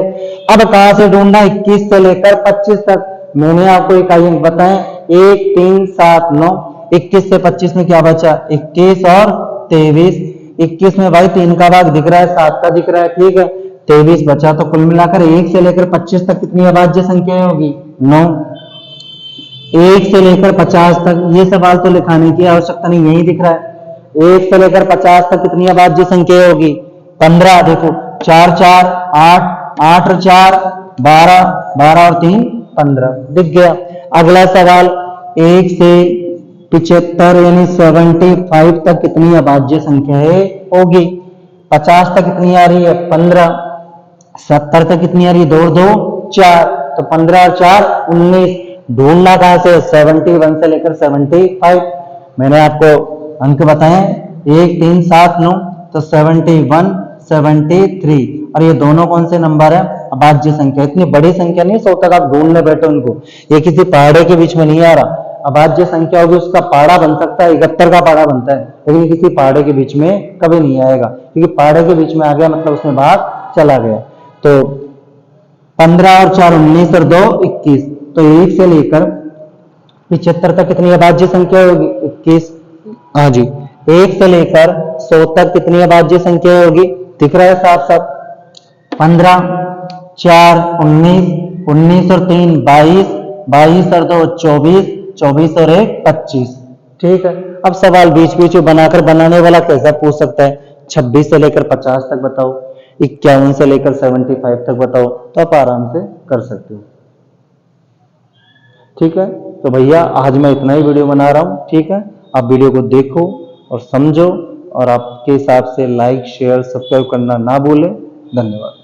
अब कहां से ढूंढना, 21 से लेकर 25 तक। मैंने आपको इकाई अंक बताए, 1, 3, 7, 9। 21 से 25 में क्या बचा, 21 और 23। 21 में भाई 3 का भाग दिख रहा है, 7 का दिख रहा है, ठीक है। 23 बचा, तो कुल मिलाकर 1 से लेकर 25 तक कितनी अभाज्य संख्या होगी, 9। 1 से लेकर 50 तक, ये सवाल तो लिखाने की आवश्यकता नहीं, यही दिख रहा है। 1 से लेकर 50 तक कितनी अभाज्य संख्या होगी, 15। देखो 4 4 8, 8 और 4 12, 12 और 3 15 दिख गया। अगला सवाल 1 से 75 यानी 75 तक कितनी अभाज्य संख्याएं होगी? 50 तक कितनी आ रही है? 15। 70 तक कितनी आ रही है? 2 और 2 4, तो 15 और 4 19। ढूंढना कहां से? 71 से लेकर 75। मैंने आपको अंक बताए 1 3 7 9, तो 71 73। और ये दोनों कौन से नंबर है? अभाज्य संख्या। इतनी बड़ी संख्या नहीं 100 तक आप ढूंढने बैठे उनको, ये किसी पहाड़े के बीच में नहीं आ रहा। अभाज्य संख्या होगी उसका पहाड़ा बन सकता है, 71 का पहाड़ा बनता है, लेकिन किसी पहाड़े के बीच में कभी नहीं आएगा, क्योंकि पहाड़े के बीच में आ गया मतलब उसमें भाग चला गया। तो 15 और 4 19 और 2 21, तो 1 से लेकर 75 तक कितनी अभाज्य संख्या होगी? 21। हाँ जी, 1 से लेकर 100 तक कितनी अभाज्य संख्या होगी? दिख रहा है साफ साफ। 15 4 19, 19 और 3 22, 22 और 2 24, 24 और 1 25। ठीक है, अब सवाल बीच बीच में बनाकर बनाने वाला कैसा पूछ सकता है? 26 से लेकर 50 तक बताओ, 51 से लेकर 75 तक बताओ, तो आप आराम से कर सकते हो। ठीक है, तो भैया आज मैं इतना ही वीडियो बना रहा हूं। ठीक है, आप वीडियो को देखो और समझो, और आपके हिसाब से लाइक शेयर सब्सक्राइब करना ना भूलें। धन्यवाद।